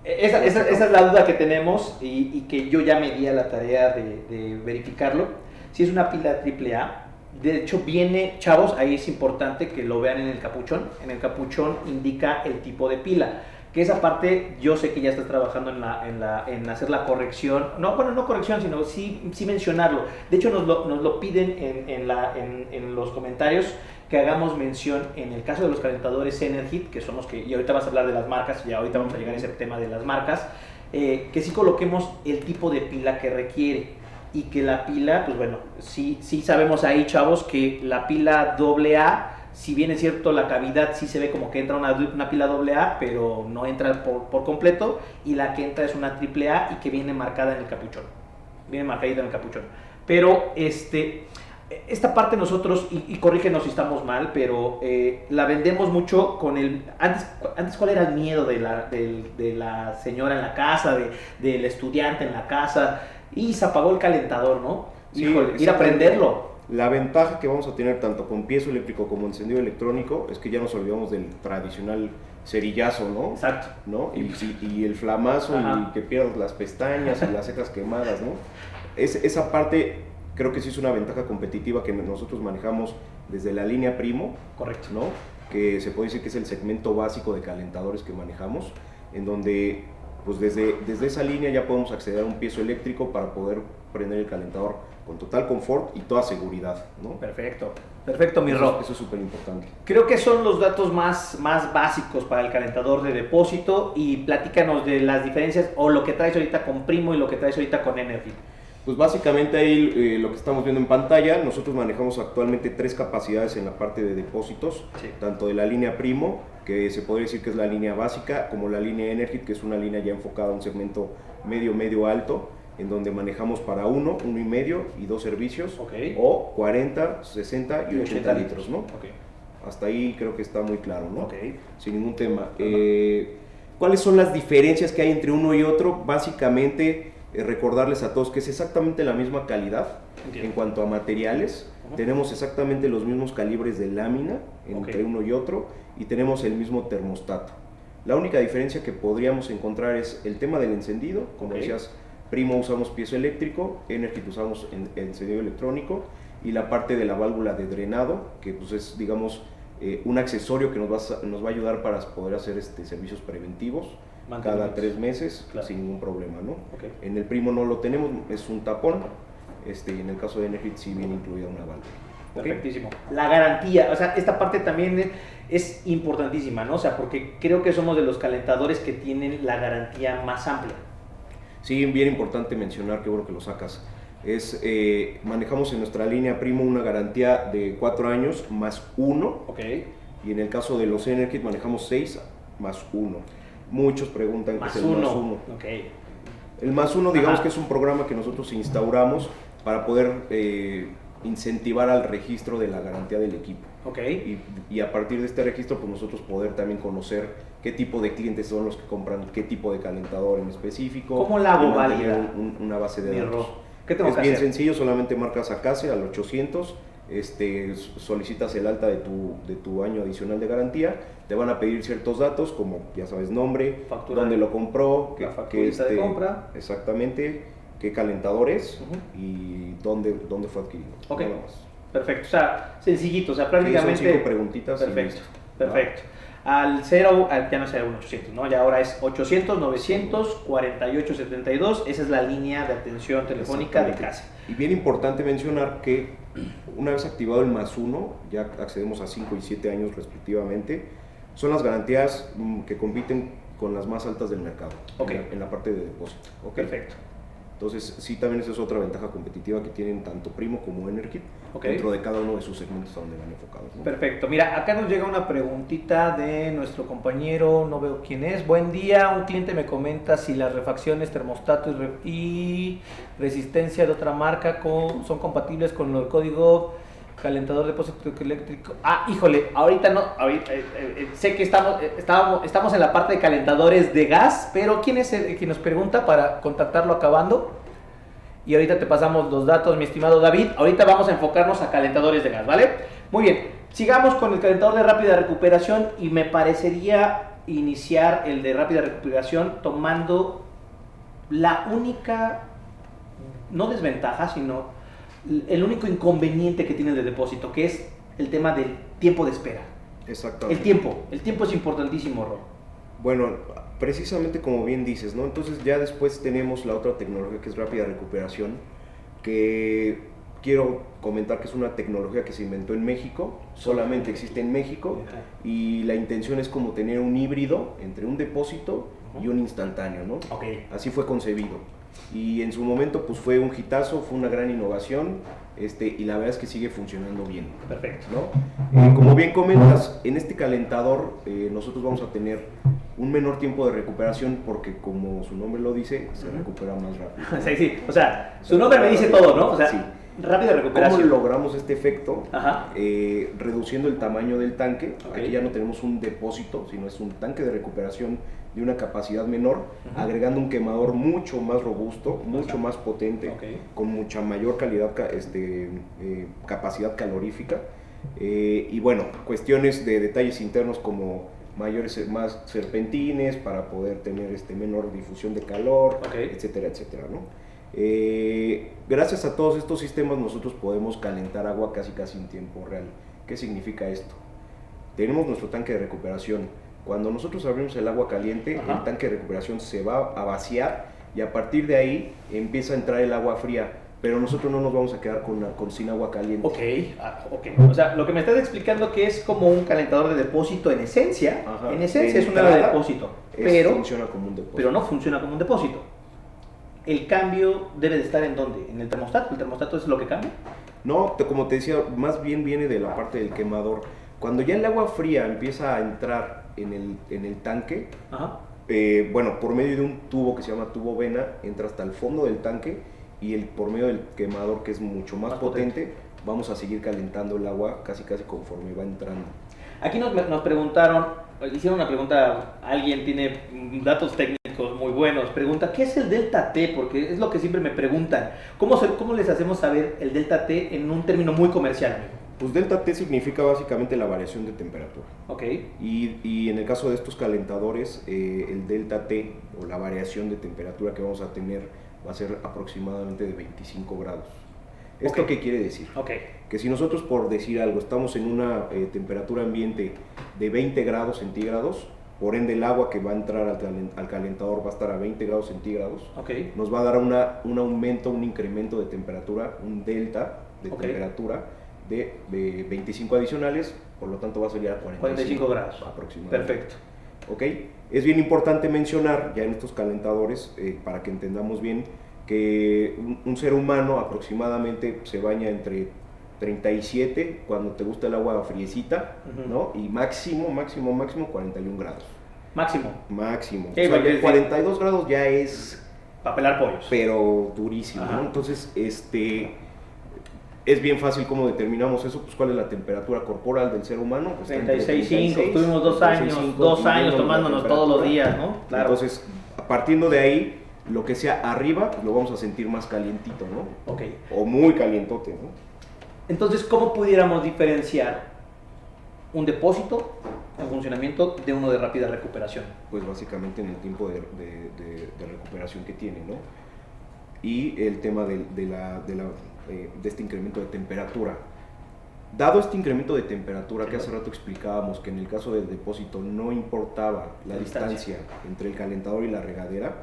Esa es la duda que tenemos y que yo ya me di a la tarea de verificarlo. Si es una pila AAA, de hecho viene, chavos, ahí es importante que lo vean en el capuchón. En el capuchón indica el tipo de pila. Que esa parte yo sé que ya estás trabajando en hacer la corrección. No, bueno, no corrección, sino sí mencionarlo. De hecho nos lo piden en los comentarios, que hagamos mención en el caso de los calentadores Energit, que son los que, y ahorita vas a hablar de las marcas, y ahorita vamos a llegar a ese tema de las marcas, que sí coloquemos el tipo de pila que requiere, y que la pila, pues bueno, sí sabemos ahí, chavos, que la pila AA, si bien es cierto la cavidad sí se ve como que entra una pila AA, pero no entra por completo, y la que entra es una AAA y que viene marcada en el capuchón, viene marcadita en el capuchón, pero esta parte nosotros, y corrígenos si estamos mal, pero la vendemos mucho con el... Antes ¿cuál era el miedo de la señora en la casa, del estudiante en la casa? Y se apagó el calentador, ¿no? Sí, híjole, ir a prenderlo. La ventaja que vamos a tener tanto con piezoeléctrico como encendido electrónico es que ya nos olvidamos del tradicional cerillazo, ¿no? Exacto. ¿No? Y el flamazo, y que pierdas las pestañas y las cejas quemadas, ¿no? Esa parte creo que sí es una ventaja competitiva que nosotros manejamos desde la línea Primo. Correcto. ¿No? Que se puede decir que es el segmento básico de calentadores que manejamos, en donde pues desde esa línea ya podemos acceder a un piezoeléctrico para poder prender el calentador con total confort y toda seguridad, ¿no? Perfecto, mi Ro. Eso es súper importante. Creo que son los datos más básicos para el calentador de depósito, y platícanos de las diferencias o lo que traes ahorita con Primo y lo que traes ahorita con Energit. Pues básicamente ahí lo que estamos viendo en pantalla, nosotros manejamos actualmente 3 capacidades en la parte de depósitos, tanto de la línea Primo, que se podría decir que es la línea básica, como la línea Energit, que es una línea ya enfocada a un segmento medio alto, en donde manejamos para 1, 1,5 y 2 servicios, o 40, 60 y 80 litros, ¿no? Hasta ahí creo que está muy claro, ¿no? Sin ningún tema. ¿Cuáles son las diferencias que hay entre uno y otro? Básicamente, recordarles a todos que es exactamente la misma calidad. En cuanto a materiales. Tenemos exactamente los mismos calibres de lámina entre uno y otro, y tenemos el mismo termostato. La única diferencia que podríamos encontrar es el tema del encendido. Como decías, Primo usamos piezoeléctrico, Energit usamos encendido electrónico, y la parte de la válvula de drenado, que pues es, digamos, un accesorio que nos va a ayudar para poder hacer servicios preventivos, cada 3 meses, claro, sin ningún problema, ¿no? Okay. En el Primo no lo tenemos, es un tapón, y en el caso de Energit sí viene incluida una válvula. ¿Okay? Perfectísimo. La garantía, o sea, esta parte también es importantísima, ¿no? O sea, porque creo que somos de los calentadores que tienen la garantía más amplia. Sí, bien importante mencionar, qué bueno que lo sacas. Manejamos en nuestra línea Primo una garantía de 4 años más 1. Okay. Y en el caso de los Energit manejamos 6 más 1. Muchos preguntan qué es el más 1. Okay. El más 1, digamos que es un programa que nosotros instauramos para poder incentivar al registro de la garantía del equipo. Okay. Y a partir de este registro, pues nosotros poder también conocer qué tipo de clientes son los que compran qué tipo de calentador en específico. ¿Cómo la hago válida? Una base de datos. ¿Qué tengo que hacer? Es bien sencillo, solamente marcas a CASE al 800, solicitas el alta de tu año adicional de garantía, te van a pedir ciertos datos como, ya sabes, nombre, factura, dónde lo compró, la facturita de compra, exactamente, qué calentador es y dónde fue adquirido. Ok, nada más. Perfecto, o sea, sencillito, o sea, prácticamente... Sí, son 5 preguntitas. Perfecto, perfecto. Al 0, ya no es 01800, ¿no? Ya ahora es 800 900 4872, esa es la línea de atención telefónica de CASE. Y bien importante mencionar que una vez activado el más 1, ya accedemos a 5 y 7 años respectivamente, son las garantías que compiten con las más altas del mercado, okay, en la parte de depósito. ¿Okay? Perfecto. Entonces, sí, también esa es otra ventaja competitiva que tienen tanto Primo como Energit, okay, dentro de cada uno de sus segmentos a donde van enfocados, ¿no? Perfecto. Mira, acá nos llega una preguntita de nuestro compañero, no veo quién es. Buen día, un cliente me comenta si las refacciones, termostato y resistencia de otra marca son compatibles con el código calentador de depósito eléctrico. Híjole, ahorita no, sé que estamos en la parte de calentadores de gas, pero ¿quién es el que nos pregunta para contactarlo acabando? Y ahorita te pasamos los datos, mi estimado David. Ahorita vamos a enfocarnos a calentadores de gas, ¿vale? Muy bien, sigamos con el calentador de rápida recuperación y me parecería iniciar el de rápida recuperación tomando la única, no desventaja, sino el único inconveniente que tiene el de depósito, que es el tema del tiempo de espera. Exactamente. El tiempo es importantísimo, Ro. Bueno, precisamente como bien dices, ¿no? Entonces ya después tenemos la otra tecnología que es rápida recuperación, que quiero comentar que es una tecnología que se inventó en México, solamente existe en México, y la intención es como tener un híbrido entre un depósito y un instantáneo, ¿no? Okay. Así fue concebido. Y en su momento pues fue un hitazo, fue una gran innovación, y la verdad es que sigue funcionando bien. Perfecto. ¿No? Como bien comentas, en este calentador nosotros vamos a tener un menor tiempo de recuperación porque, como su nombre lo dice, se recupera más rápido. Sí, sí, o sea, su nombre me dice todo, ¿no? O sea, sí. Rápida recuperación. ¿Cómo logramos este efecto? Reduciendo el tamaño del tanque. Okay. Aquí ya no tenemos un depósito, sino es un tanque de recuperación de una capacidad menor, agregando un quemador mucho más robusto, mucho más potente, con mucha mayor calidad, capacidad calorífica. Y bueno, cuestiones de detalles internos como más serpentines para poder tener menor difusión de calor, etcétera, etcétera, ¿no? Gracias a todos estos sistemas nosotros podemos calentar agua casi en tiempo real. ¿Qué significa esto? Tenemos nuestro tanque de recuperación. Cuando nosotros abrimos el agua caliente, el tanque de recuperación se va a vaciar y a partir de ahí empieza a entrar el agua fría. Pero nosotros no nos vamos a quedar sin agua caliente. O sea, lo que me estás explicando que es como un calentador de depósito en esencia. En esencia es un de depósito. Funciona como un depósito. Pero no funciona como un depósito. ¿El cambio debe de estar en dónde? ¿En el termostato? ¿El termostato es lo que cambia? No, como te decía, más bien viene de la parte del quemador. Cuando ya el agua fría empieza a entrar en el tanque, bueno, por medio de un tubo que se llama tubo vena, entra hasta el fondo del tanque y por medio del quemador, que es mucho más potente, vamos a seguir calentando el agua casi conforme va entrando. Aquí nos preguntaron, hicieron una pregunta, alguien tiene datos técnicos muy buenos, pregunta, ¿qué es el delta T? Porque es lo que siempre me preguntan. ¿Cómo les hacemos saber el delta T en un término muy comercial, amigo? Pues delta T significa básicamente la variación de temperatura. Y en el caso de estos calentadores, el delta T o la variación de temperatura que vamos a tener va a ser aproximadamente de 25 grados. ¿Esto qué quiere decir? Que si nosotros, por decir algo, estamos en una temperatura ambiente de 20 grados centígrados, por ende el agua que va a entrar al calentador va a estar a 20 grados centígrados. Okay. Nos va a dar un aumento, un incremento de temperatura, un delta de temperatura de 25 adicionales, por lo tanto va a salir a 45 grados aproximadamente. Perfecto. ¿Ok? Es bien importante mencionar ya en estos calentadores, para que entendamos bien, que un ser humano aproximadamente se baña entre 37 cuando te gusta el agua friecita, ¿no? Y máximo 41 grados. Máximo. Sí, o sea, que 42 grados ya es... para pelar pollos. Pero durísimo, ¿no? Entonces, es bien fácil cómo determinamos eso, pues cuál es la temperatura corporal del ser humano. Pues 36.5, estuvimos 2 años tomándonos todos los días, ¿no? Claro. Entonces, partiendo de ahí, lo que sea arriba, pues lo vamos a sentir más calientito, ¿no? Ok. O muy calientote, ¿no? Entonces, ¿cómo pudiéramos diferenciar un depósito en funcionamiento de uno de rápida recuperación? Pues básicamente en el tiempo de recuperación que tiene, ¿no? Y el tema de este incremento de temperatura. Dado este incremento de temperatura que hace rato explicábamos que en el caso del depósito no importaba la distancia entre el calentador y la regadera,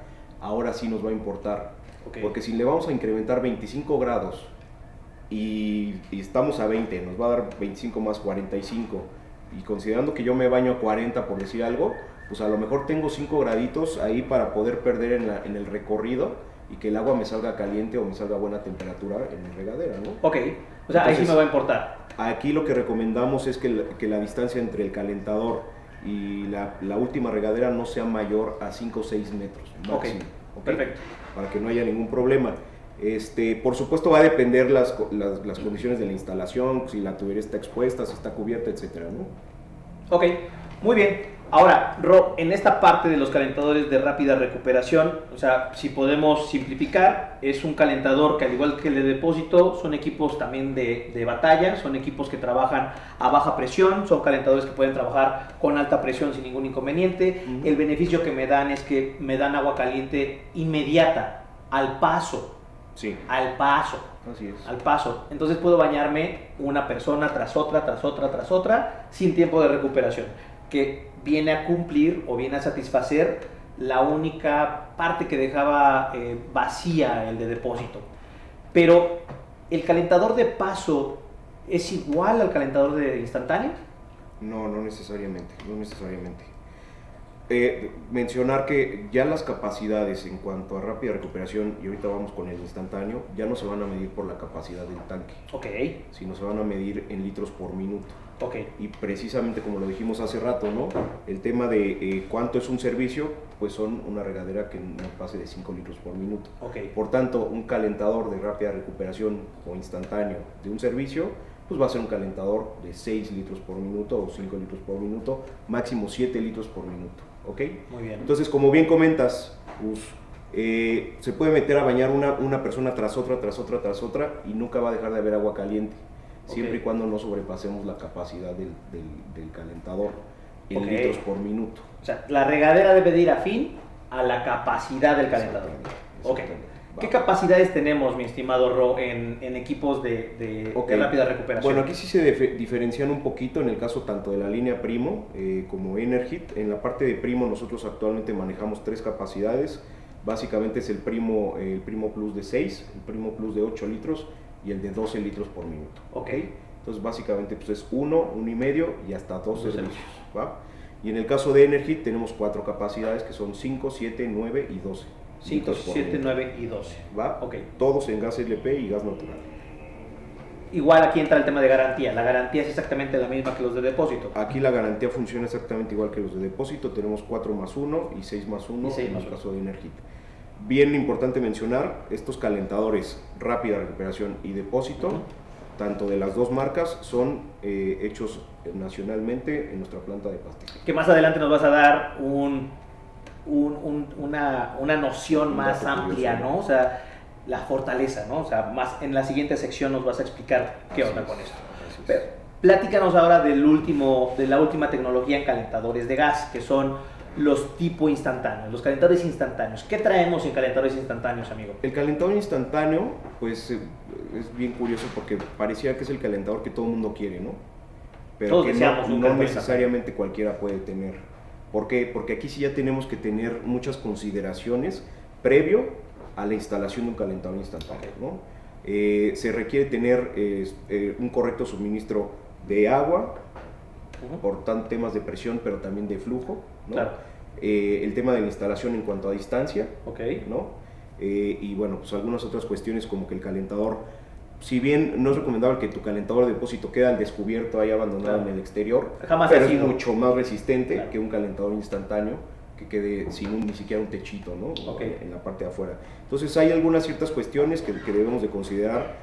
ahora sí nos va a importar. Porque si le vamos a incrementar 25 grados y estamos a 20, nos va a dar 25 más 45, y considerando que yo me baño a 40 por decir algo, pues a lo mejor tengo 5 graditos ahí para poder perder en el recorrido y que el agua me salga caliente o me salga a buena temperatura en mi regadera, ¿no? Ok, o sea, entonces, ahí sí me va a importar. Aquí lo que recomendamos es que la distancia entre el calentador y la última regadera no sea mayor a 5 o 6 metros máximo. ¿Okay? Perfecto. Para que no haya ningún problema. Por supuesto va a depender las condiciones de la instalación, si la tubería está expuesta, si está cubierta, etcétera, ¿no? Ok, muy bien. Ahora, Ro, en esta parte de los calentadores de rápida recuperación, o sea, si podemos simplificar, es un calentador que al igual que el de depósito, son equipos también de batalla, son equipos que trabajan a baja presión, son calentadores que pueden trabajar con alta presión sin ningún inconveniente. El beneficio que me dan es que me dan agua caliente inmediata, al paso. Sí. Al paso. Así es. Al paso. Entonces puedo bañarme una persona tras otra, sin tiempo de recuperación, que viene a cumplir o viene a satisfacer la única parte que dejaba vacía el de depósito. Pero, ¿el calentador de paso es igual al calentador de instantáneo? No necesariamente. Mencionar que ya las capacidades en cuanto a rápida recuperación, y ahorita vamos con el instantáneo, ya no se van a medir por la capacidad del tanque, sino se van a medir en litros por minuto. Y precisamente como lo dijimos hace rato, ¿no? El tema de cuánto es un servicio, pues son una regadera que no pase de 5 litros por minuto. Por tanto, un calentador de rápida recuperación o instantáneo de un servicio, pues va a ser un calentador de 6 litros por minuto o 5 litros por minuto, máximo 7 litros por minuto. ¿Ok? Muy bien. Entonces, como bien comentas, pues, se puede meter a bañar una persona tras otra y nunca va a dejar de haber agua caliente, siempre y cuando no sobrepasemos la capacidad del calentador en litros por minuto. O sea, la regadera debe de ir afín a la capacidad del calentador. ¿Qué capacidades tenemos, mi estimado Ro, en equipos de rápida recuperación? Bueno, aquí sí se diferencian un poquito en el caso tanto de la línea Primo como Energit. En la parte de Primo nosotros actualmente manejamos 3 capacidades. Básicamente es el Primo Plus de 6, el Primo Plus de 8 litros y el de 12 litros por minuto. Entonces básicamente pues es 1, 1,5 y hasta 2 servicios. ¿Va? Y en el caso de Energit tenemos 4 capacidades que son 5, 7, 9 y 12. 5, 7, 9 y 12. ¿Va? Todos en gas LP y gas natural. Igual aquí entra el tema de garantía. La garantía es exactamente la misma que los de depósito. Aquí la garantía funciona exactamente igual que los de depósito. Tenemos 4+1 y 6+1 en el caso de Energit. Bien importante mencionar, estos calentadores rápida recuperación y depósito, tanto de las dos marcas, son hechos nacionalmente en nuestra planta de Pasteca. Que más adelante nos vas a dar una noción más amplia, ¿no? O sea, la fortaleza, ¿no? O sea, más en la siguiente sección nos vas a explicar qué onda con esto. Pero, platícanos ahora de la última tecnología en calentadores de gas, que son los tipo instantáneos, los calentadores instantáneos. ¿Qué traemos en calentadores instantáneos, amigo? El calentador instantáneo, pues es bien curioso porque parecía que es el calentador que todo el mundo quiere, ¿no? Pero todos que deseamos no necesariamente cualquiera puede tener. ¿Por qué? Porque aquí sí ya tenemos que tener muchas consideraciones previo a la instalación de un calentador instantáneo, ¿no? Se requiere tener un correcto suministro de agua, por tanto temas de presión, pero también de flujo, ¿no? Claro. El tema de la instalación en cuanto a distancia, Okay. ¿no? Y bueno, pues algunas otras cuestiones como que el calentador, si bien no es recomendable que tu calentador de depósito quede al descubierto ahí abandonado en el exterior, Jamás pero ha es sido mucho más resistente Claro. que un calentador instantáneo que quede sin ni siquiera un techito, ¿no? Okay. En la parte de afuera. Entonces hay algunas ciertas cuestiones que debemos de considerar.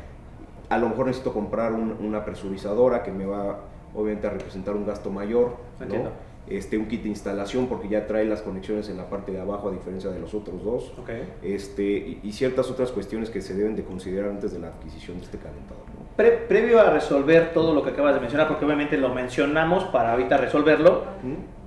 A lo mejor necesito comprar una presurizadora que me va obviamente a representar un gasto mayor, Entiendo. ¿no? Un kit de instalación porque ya trae las conexiones en la parte de abajo a diferencia de los otros dos. Okay. Y ciertas otras cuestiones que se deben de considerar antes de la adquisición de este calentador, ¿no? Previo a resolver todo lo que acabas de mencionar, porque obviamente lo mencionamos para ahorita resolverlo,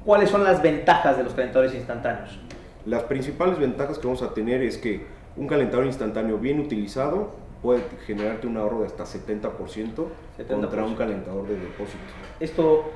¿cuáles son las ventajas de los calentadores instantáneos? Las principales ventajas que vamos a tener es que un calentador instantáneo bien utilizado puede generarte un ahorro de hasta 70% contra un calentador de depósito. Esto,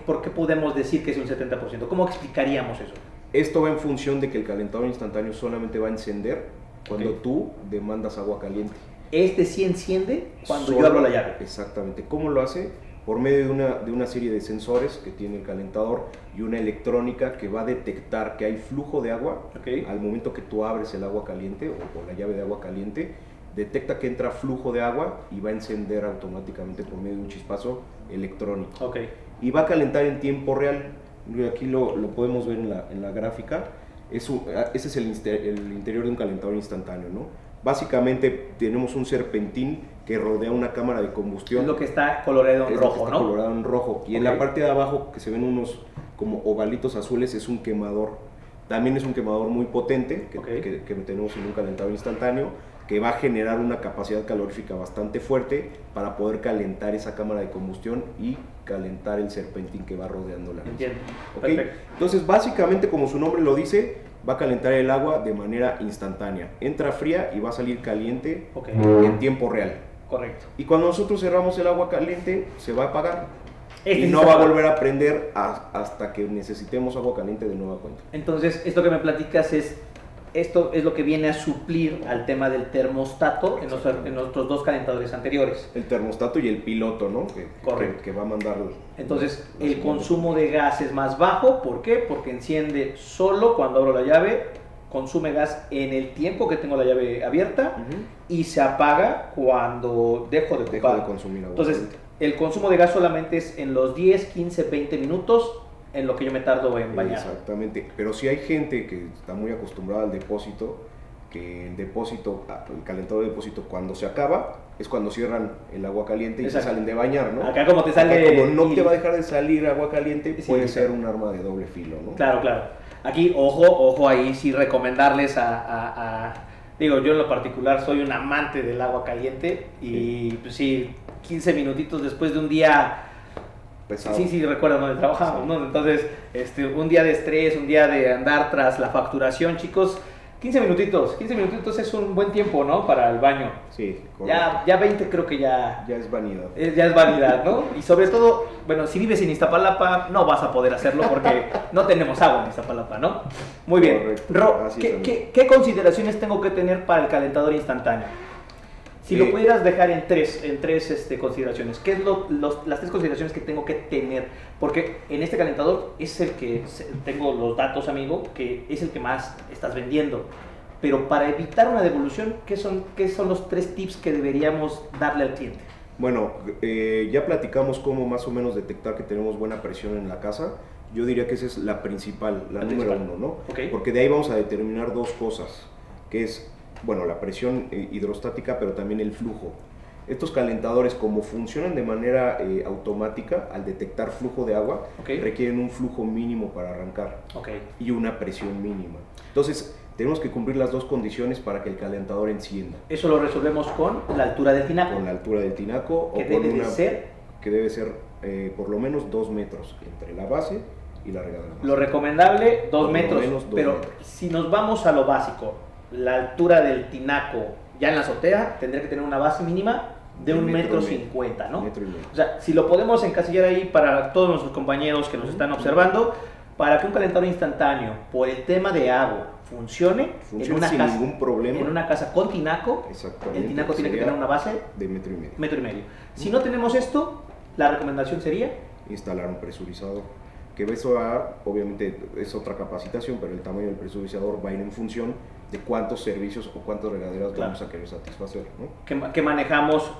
¿por qué podemos decir que es un 70%? ¿Cómo explicaríamos eso? Esto va en función de que el calentador instantáneo solamente va a encender cuando tú demandas agua caliente. Este sí enciende cuando Solo, yo abro la llave. Exactamente. ¿Cómo lo hace? Por medio de una serie de sensores que tiene el calentador y una electrónica que va a detectar que hay flujo de agua. Okay. Al momento que tú abres el agua caliente o la llave de agua caliente, detecta que entra flujo de agua y va a encender automáticamente por medio de un chispazo electrónico. Okay. Y va a calentar en tiempo real. Aquí lo podemos ver en la gráfica. Ese es el interior de un calentador instantáneo, ¿no? Básicamente tenemos un serpentín que rodea una cámara de combustión. Es lo que está coloreado en rojo, ¿no? Colorado en rojo. Y en la parte de abajo, que se ven unos como ovalitos azules, es un quemador. También es un quemador muy potente que tenemos en un calentador instantáneo, que va a generar una capacidad calorífica bastante fuerte para poder calentar esa cámara de combustión y calentar el serpentín que va rodeando la misma. Entiendo. ¿Okay? Perfecto. Entonces, básicamente, como su nombre lo dice, va a calentar el agua de manera instantánea. Entra fría y va a salir caliente en tiempo real. Correcto. Y cuando nosotros cerramos el agua caliente, se va a apagar. Y sí no va a volver a prender hasta que necesitemos agua caliente de nueva cuenta. Entonces, esto que me platicas esto es lo que viene a suplir al tema del termostato en nuestros dos calentadores anteriores. El termostato y el piloto, ¿no? Correcto. Que va a mandar. Entonces, el consumo de gas es más bajo. ¿Por qué? Porque enciende solo cuando abro la llave, consume gas en el tiempo que tengo la llave abierta y se apaga cuando dejo de consumir agua. Entonces, caliente. El consumo de gas solamente es en los 10, 15, 20 minutos en lo que yo me tardo en bañar. Exactamente, pero si hay gente que está muy acostumbrada al depósito, que el calentador de depósito cuando se acaba es cuando cierran el agua caliente y se salen de bañar, ¿no? Acá como te sale... Acá como no te va a dejar de salir agua caliente, puede ser un arma de doble filo, ¿no? Claro. Aquí, ojo ahí, sí recomendarles digo, yo en lo particular soy un amante del agua caliente y pues sí, 15 minutitos después de un día pesado. Sí, recuerdo donde trabajamos, ¿no? Entonces, un día de estrés, un día de andar tras la facturación, chicos, 15 minutitos es un buen tiempo, ¿no? Para el baño. Sí, correcto. Ya 20 creo que ya es vanidad. Ya es vanidad, ¿no? Y sobre todo, bueno, si vives en Iztapalapa, no vas a poder hacerlo porque no tenemos agua en Iztapalapa, ¿no? Muy bien. Correcto. Ro, ¿qué consideraciones tengo que tener para el calentador instantáneo? Si lo pudieras dejar en tres consideraciones, ¿qué es las tres consideraciones que tengo que tener? Porque en este calentador es el que, tengo los datos, amigo, que es el que más estás vendiendo. Pero para evitar una devolución, ¿qué son los 3 tips que deberíamos darle al cliente? Bueno, ya platicamos cómo más o menos detectar que tenemos buena presión en la casa. Yo diría que esa es la principal, la número 1, ¿no? Okay. Porque de ahí vamos a determinar 2 cosas, que es, bueno, la presión hidrostática, pero también el flujo. Estos calentadores, como funcionan de manera automática, al detectar flujo de agua, requieren un flujo mínimo para arrancar y una presión mínima. Entonces, tenemos que cumplir las 2 condiciones para que el calentador encienda. Eso lo resolvemos con la altura del tinaco. Con la altura del tinaco. Que debe ser por lo menos 2 metros entre la base y la regadera. Lo recomendable, 2 metros. Pero si nos vamos a lo básico, la altura del tinaco ya en la azotea tendría que tener una base mínima de 1,50 m, ¿no? Metro y medio. O sea, si lo podemos encasillar ahí para todos nuestros compañeros que nos están observando, para que un calentador instantáneo, por el tema de agua, funcione sin ningún problema. En una casa con tinaco, el tinaco tiene que tener una base de metro y medio. Metro y medio. Si no tenemos esto, la recomendación sería instalar un presurizador. Que eso obviamente es otra capacitación, pero el tamaño del presurizador va a ir en función de cuántos servicios o cuántas regaderas vamos a querer satisfacer, ¿no? Que manejamos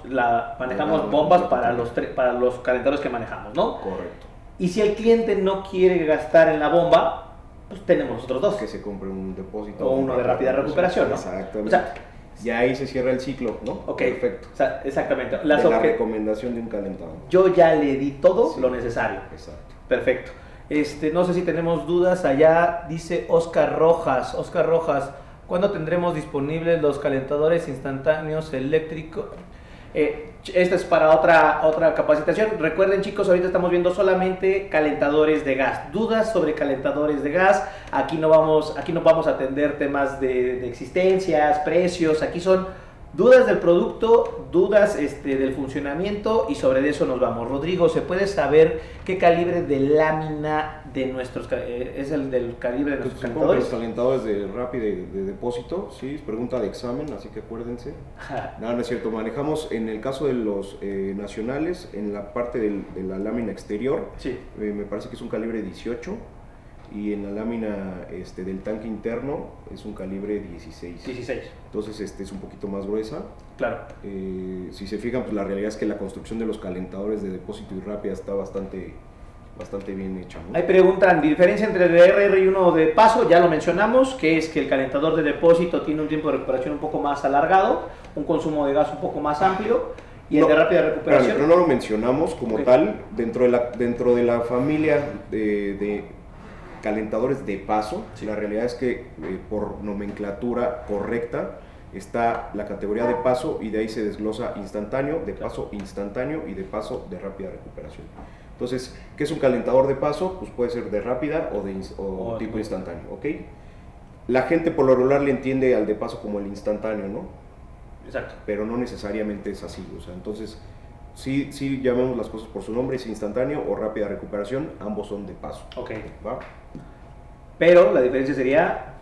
bombas para los calentadores que manejamos, ¿no? Correcto. Y si el cliente no quiere gastar en la bomba, pues tenemos los otros dos. Que se compre un depósito. O uno de rápida recuperación, ¿no? Exactamente. O sea, ya ahí se cierra el ciclo, ¿no? Okay. Perfecto. O sea, exactamente. La recomendación de un calentador. Yo ya le di todo lo necesario. Exacto. Perfecto. No sé si tenemos dudas. Allá dice Oscar Rojas. Oscar Rojas, ¿cuándo tendremos disponibles los calentadores instantáneos eléctricos? Esta es para otra capacitación. Recuerden, chicos, ahorita estamos viendo solamente calentadores de gas. Dudas sobre calentadores de gas. Aquí no vamos a atender temas de existencias, precios. Aquí son dudas del producto, dudas del funcionamiento, y sobre eso nos vamos. Rodrigo, ¿se puede saber qué calibre de lámina de nuestros es el del calibre de nuestros calentadores? Los calentadores de rápida y de depósito, sí, es pregunta de examen, así que acuérdense. No es cierto, manejamos en el caso de los nacionales, en la parte de la lámina exterior, sí. Me parece que es un calibre 18. Y en la lámina del tanque interno es un calibre 16. 16. Entonces es un poquito más gruesa. Claro. Si se fijan, pues la realidad es que la construcción de los calentadores de depósito y rápida está bastante bien hecha, ¿no? Ahí preguntan, diferencia entre el RR y uno de paso, ya lo mencionamos, que es que el calentador de depósito tiene un tiempo de recuperación un poco más alargado, un consumo de gas un poco más amplio, y el de rápida recuperación... Pero no lo mencionamos como tal, dentro de la familia de calentadores de paso, sí. La realidad es que por nomenclatura correcta está la categoría de paso, y de ahí se desglosa instantáneo, de paso instantáneo y de paso de rápida recuperación. Entonces, ¿qué es un calentador de paso? Pues puede ser de rápida o tipo instantáneo, ¿ok? La gente por lo regular le entiende al de paso como el instantáneo, ¿no? Exacto. Pero no necesariamente es así, o sea, entonces sí llamemos las cosas por su nombre, es instantáneo o rápida recuperación, ambos son de paso. Ok. ¿Va? Pero la diferencia sería...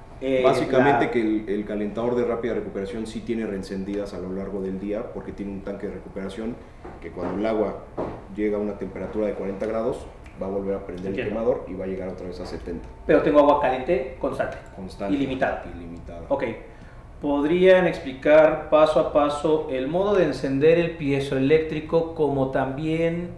básicamente que el calentador de rápida recuperación sí tiene reencendidas a lo largo del día, porque tiene un tanque de recuperación que cuando el agua llega a una temperatura de 40 grados va a volver a prender el quemador y va a llegar otra vez a 70. Pero tengo agua caliente constante. Ilimitada. Ok. ¿Podrían explicar paso a paso el modo de encender el piezoeléctrico, como también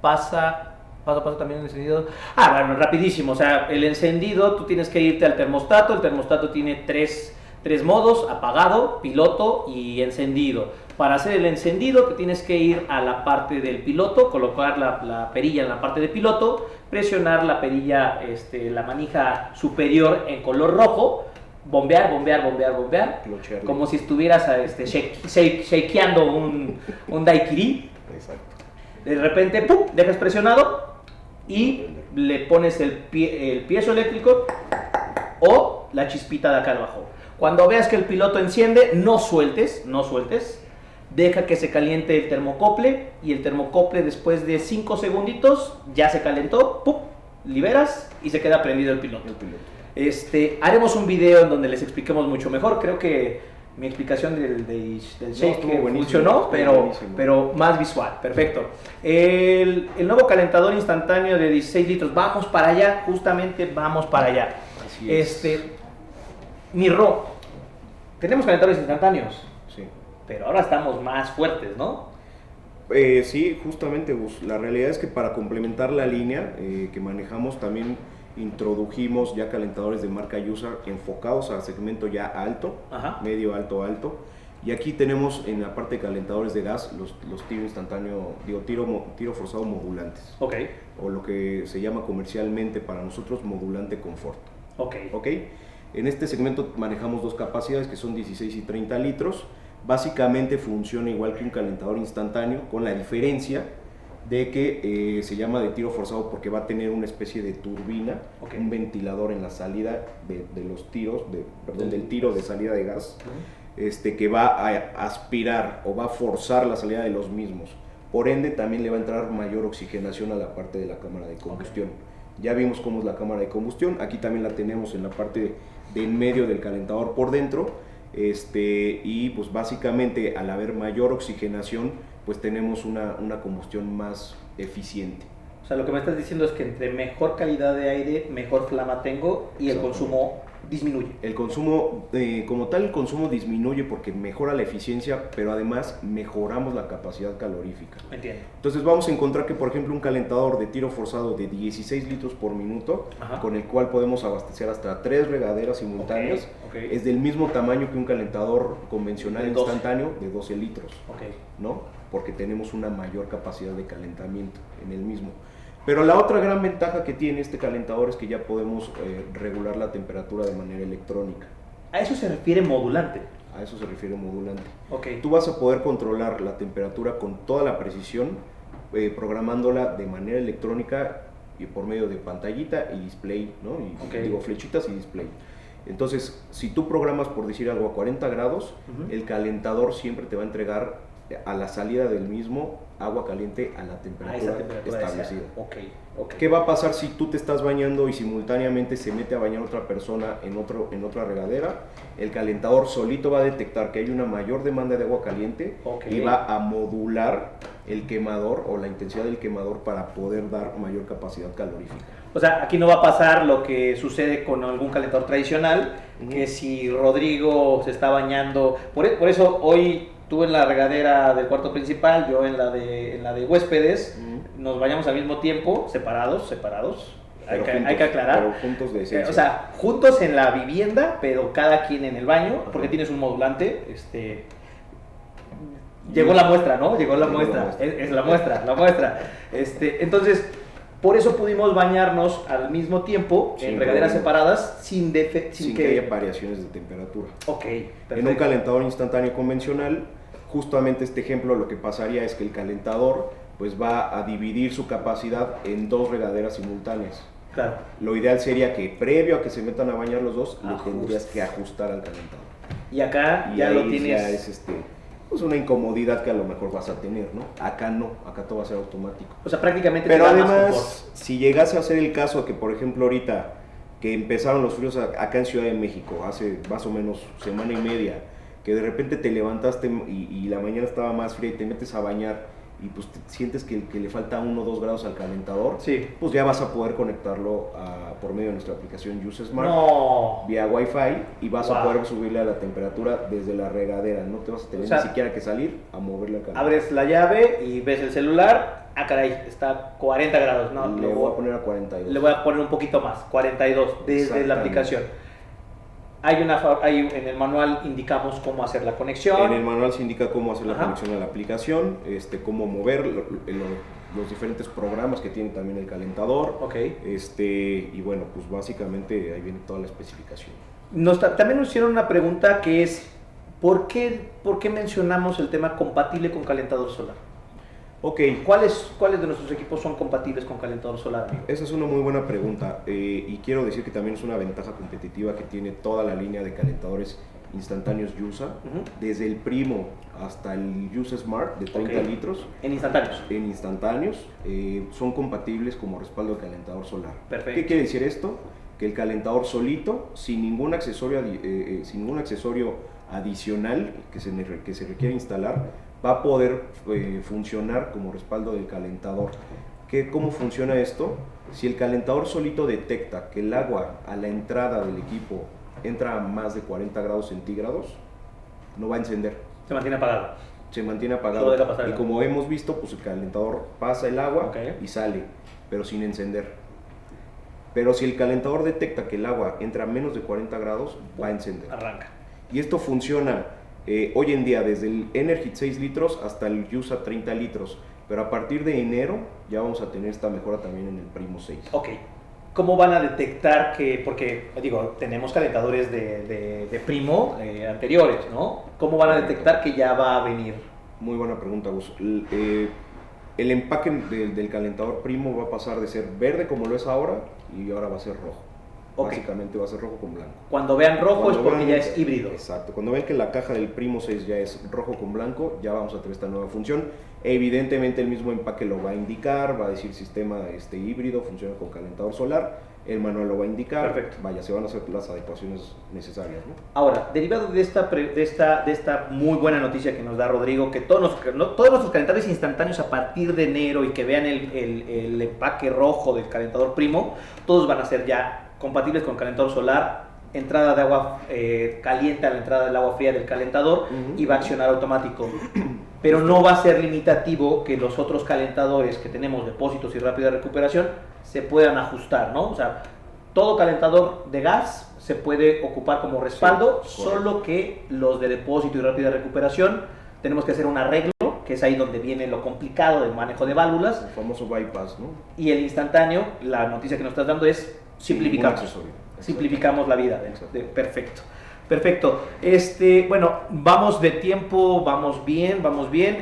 paso a paso también el encendido? Bueno, rapidísimo. O sea, el encendido, tú tienes que irte al termostato. El termostato tiene tres modos: apagado, piloto y encendido. Para hacer el encendido, te tienes que ir a la parte del piloto, colocar la perilla en la parte de piloto, presionar la perilla, la manija superior en color rojo, bombear, como si estuvieras shakeando un daiquiri. Exacto. De repente, ¡pum!, dejas presionado y le pones el piezoeléctrico o la chispita de acá abajo. Cuando veas que el piloto enciende, no sueltes, deja que se caliente el termocople, y el termocople, después de 5 segunditos ya se calentó, ¡pum!, liberas y se queda prendido el piloto. Haremos un video en donde les expliquemos mucho mejor. Creo que mi explicación del shake funcionó, pero más visual. Perfecto. El nuevo calentador instantáneo de 16 litros. Vamos para allá, justamente vamos para allá. Así es. Mirro, tenemos calentadores instantáneos. Sí. Pero ahora estamos más fuertes, ¿no? Sí, justamente, Gus. La realidad es que para complementar la línea que manejamos, también introdujimos ya calentadores de marca User enfocados al segmento ya alto, medio, alto. Y aquí tenemos en la parte de calentadores de gas los tiro instantáneo, tiro forzado modulantes. Ok. O lo que se llama comercialmente para nosotros modulante confort. Ok. En este segmento manejamos dos capacidades que son 16 y 30 litros. Básicamente funciona igual que un calentador instantáneo, con la diferencia de que se llama de tiro forzado porque va a tener una especie de turbina, un ventilador en la salida de los tiros, del tiro de salida de gas, que va a aspirar o va a forzar la salida de los mismos. Por ende, también le va a entrar mayor oxigenación a la parte de la cámara de combustión. Ya vimos cómo es la cámara de combustión, aquí también la tenemos en la parte del medio del calentador por dentro, y pues básicamente al haber mayor oxigenación, pues tenemos una combustión más eficiente. O sea, lo que me estás diciendo es que entre mejor calidad de aire, mejor flama tengo y el consumo disminuye. El consumo, como tal, el consumo disminuye porque mejora la eficiencia, pero además mejoramos la capacidad calorífica. Entiendo. Entonces vamos a encontrar que, por ejemplo, un calentador de tiro forzado de 16 litros por minuto, Ajá. con el cual podemos abastecer hasta 3 regaderas simultáneas, Ok. es del mismo tamaño que un calentador convencional De 12. instantáneo de 12 litros, Ok. ¿no? Porque tenemos una mayor capacidad de calentamiento en el mismo. Pero la otra gran ventaja que tiene este calentador es que ya podemos regular la temperatura de manera electrónica. A eso se refiere modulante. A eso se refiere modulante. Ok. Tú vas a poder controlar la temperatura con toda la precisión, programándola de manera electrónica y por medio de pantallita y display, ¿no? Y, Ok. digo, flechitas y display. Entonces, si tú programas, por decir algo, a 40 grados, el calentador siempre te va a entregar a la salida del mismo agua caliente a la temperatura establecida. Okay. ¿Qué va a pasar si tú te estás bañando y simultáneamente se mete a bañar otra persona en otra regadera? El calentador solito va a detectar que hay una mayor demanda de agua caliente y va a modular el quemador o la intensidad del quemador para poder dar mayor capacidad calorífica. O sea, aquí no va a pasar lo que sucede con algún calentador tradicional, que si Rodrigo se está bañando, por eso hoy tú en la regadera del cuarto principal, yo en la de huéspedes, nos bañamos al mismo tiempo, separados, hay que aclarar. Pero juntos de esencia. O sea, juntos en la vivienda, pero cada quien en el baño, porque tienes un modulante. Llegó la muestra, ¿no? Llegó la muestra. Es la muestra. Entonces, por eso pudimos bañarnos al mismo tiempo en regaderas separadas sin que haya variaciones de temperatura. Ok, perfecto. En un calentador instantáneo convencional, justamente este ejemplo, lo que pasaría es que el calentador pues va a dividir su capacidad en 2 regaderas simultáneas. Claro. Lo ideal sería que previo a que se metan a bañar los dos, le tendrías que ajustar al calentador. Y acá ya lo tienes. Ya es pues una incomodidad que a lo mejor vas a tener, ¿no? Acá no, acá todo va a ser automático. O sea, prácticamente Pero te da más además, confort. si llegase a ser el caso que, por ejemplo, ahorita que empezaron los fríos acá en Ciudad de México, hace más o menos semana y media, que de repente te levantaste y la mañana estaba más fría y te metes a bañar y pues sientes que le falta 1 o 2 grados al calentador, sí, pues ya vas a poder conectarlo por medio de nuestra aplicación Use Smart vía Wi-Fi y vas a poder subirle a la temperatura desde la regadera. No te vas a tener ni siquiera que salir a moverle al calentador. Abres la llave y ves el celular. Ah, caray, está a 40 grados. No, le voy a poner a 42. Le voy a poner un poquito más, 42, desde la aplicación. En el manual indicamos cómo hacer la conexión. En el manual se indica cómo hacer la conexión a la aplicación, cómo mover los diferentes programas que tiene también el calentador. Y bueno, pues básicamente ahí viene toda la especificación. También nos hicieron una pregunta que es, ¿por qué mencionamos el tema compatible con calentador solar? ¿Cuáles de nuestros equipos son compatibles con calentador solar, amigo? Esa es una muy buena pregunta y quiero decir que también es una ventaja competitiva que tiene toda la línea de calentadores instantáneos Yusa, desde el Primo hasta el Use Smart de 30 litros. En instantáneos. En instantáneos, son compatibles como respaldo de calentador solar. Perfecto. ¿Qué quiere decir esto? Que el calentador solito, sin ningún accesorio adicional que se requiere instalar, va a poder funcionar como respaldo del calentador. ¿Cómo funciona esto? Si el calentador solito detecta que el agua a la entrada del equipo entra a más de 40 grados centígrados, no va a encender. Se mantiene apagado. Se mantiene apagado. Y como hemos visto, pues el calentador pasa el agua y sale, pero sin encender. Pero si el calentador detecta que el agua entra a menos de 40 grados, va a encender. Arranca. Y esto funciona hoy en día desde el Energit 6 litros hasta el USA 30 litros. Pero a partir de enero ya vamos a tener esta mejora también en el Primo 6. ¿Cómo van a detectar porque tenemos calentadores de Primo anteriores, ¿no? ¿Cómo van a detectar que ya va a venir? Muy buena pregunta, Gus. El empaque del calentador Primo va a pasar de ser verde como lo es ahora y ahora va a ser rojo. Ok. Básicamente va a ser rojo con blanco. Cuando vean rojo Cuando es porque vean- ya es híbrido. Exacto. Cuando ven que la caja del Primo 6 ya es rojo con blanco, ya vamos a tener esta nueva función. Evidentemente el mismo empaque lo va a indicar, va a decir sistema híbrido, funciona con calentador solar, el manual lo va a indicar. Perfecto. Vaya, se van a hacer las adecuaciones necesarias, ¿no? Ahora, derivado de esta muy buena noticia que nos da Rodrigo, que todos nuestros calentadores instantáneos a partir de enero y que vean el empaque rojo del calentador Primo, todos van a ser ya compatibles con calentador solar, entrada de agua caliente a la entrada del agua fría del calentador y va a accionar automático. Pero no va a ser limitativo que los otros calentadores que tenemos, depósitos y rápida recuperación, se puedan ajustar, ¿no? O sea, todo calentador de gas se puede ocupar como respaldo, Sí, solo que los de depósito y rápida recuperación tenemos que hacer un arreglo, que es ahí donde viene lo complicado del manejo de válvulas, El famoso bypass, ¿no? y el instantáneo, la noticia que nos estás dando es Sin ningún simplificamos. accesorio. Simplificamos la vida. Exacto. Perfecto. Perfecto. Bueno, vamos de tiempo, vamos bien, vamos bien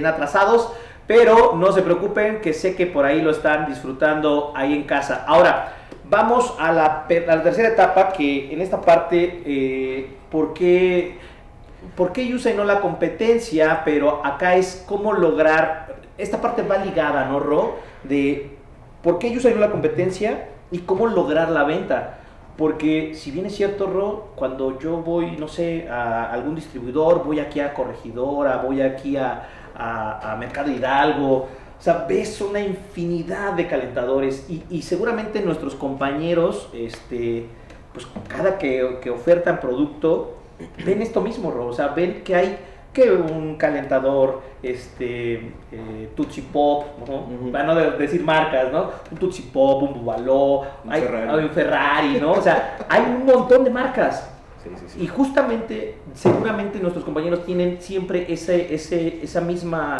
atrasados, pero no se preocupen, que sé que por ahí lo están disfrutando ahí en casa. Ahora, vamos a la tercera etapa, que en esta parte, ¿por qué USA y no la competencia? Pero acá es cómo lograr, esta parte va ligada, ¿no, Ro? De por qué USA y no la competencia y cómo lograr la venta. Porque si bien es cierto, Ro, cuando yo voy, no sé, a algún distribuidor, voy aquí a Corregidora, voy aquí a Mercado Hidalgo, o sea, ves una infinidad de calentadores y seguramente nuestros compañeros, pues cada que ofertan producto, ven esto mismo, Ro, o sea, ven que hay que un calentador, Tootsie Pop, ¿no? Para no decir marcas, ¿no? Un Tootsie Pop, un Bubaló, un Ferrari, ¿no? O sea, hay un montón de marcas. Sí. Y justamente, seguramente nuestros compañeros tienen siempre esa misma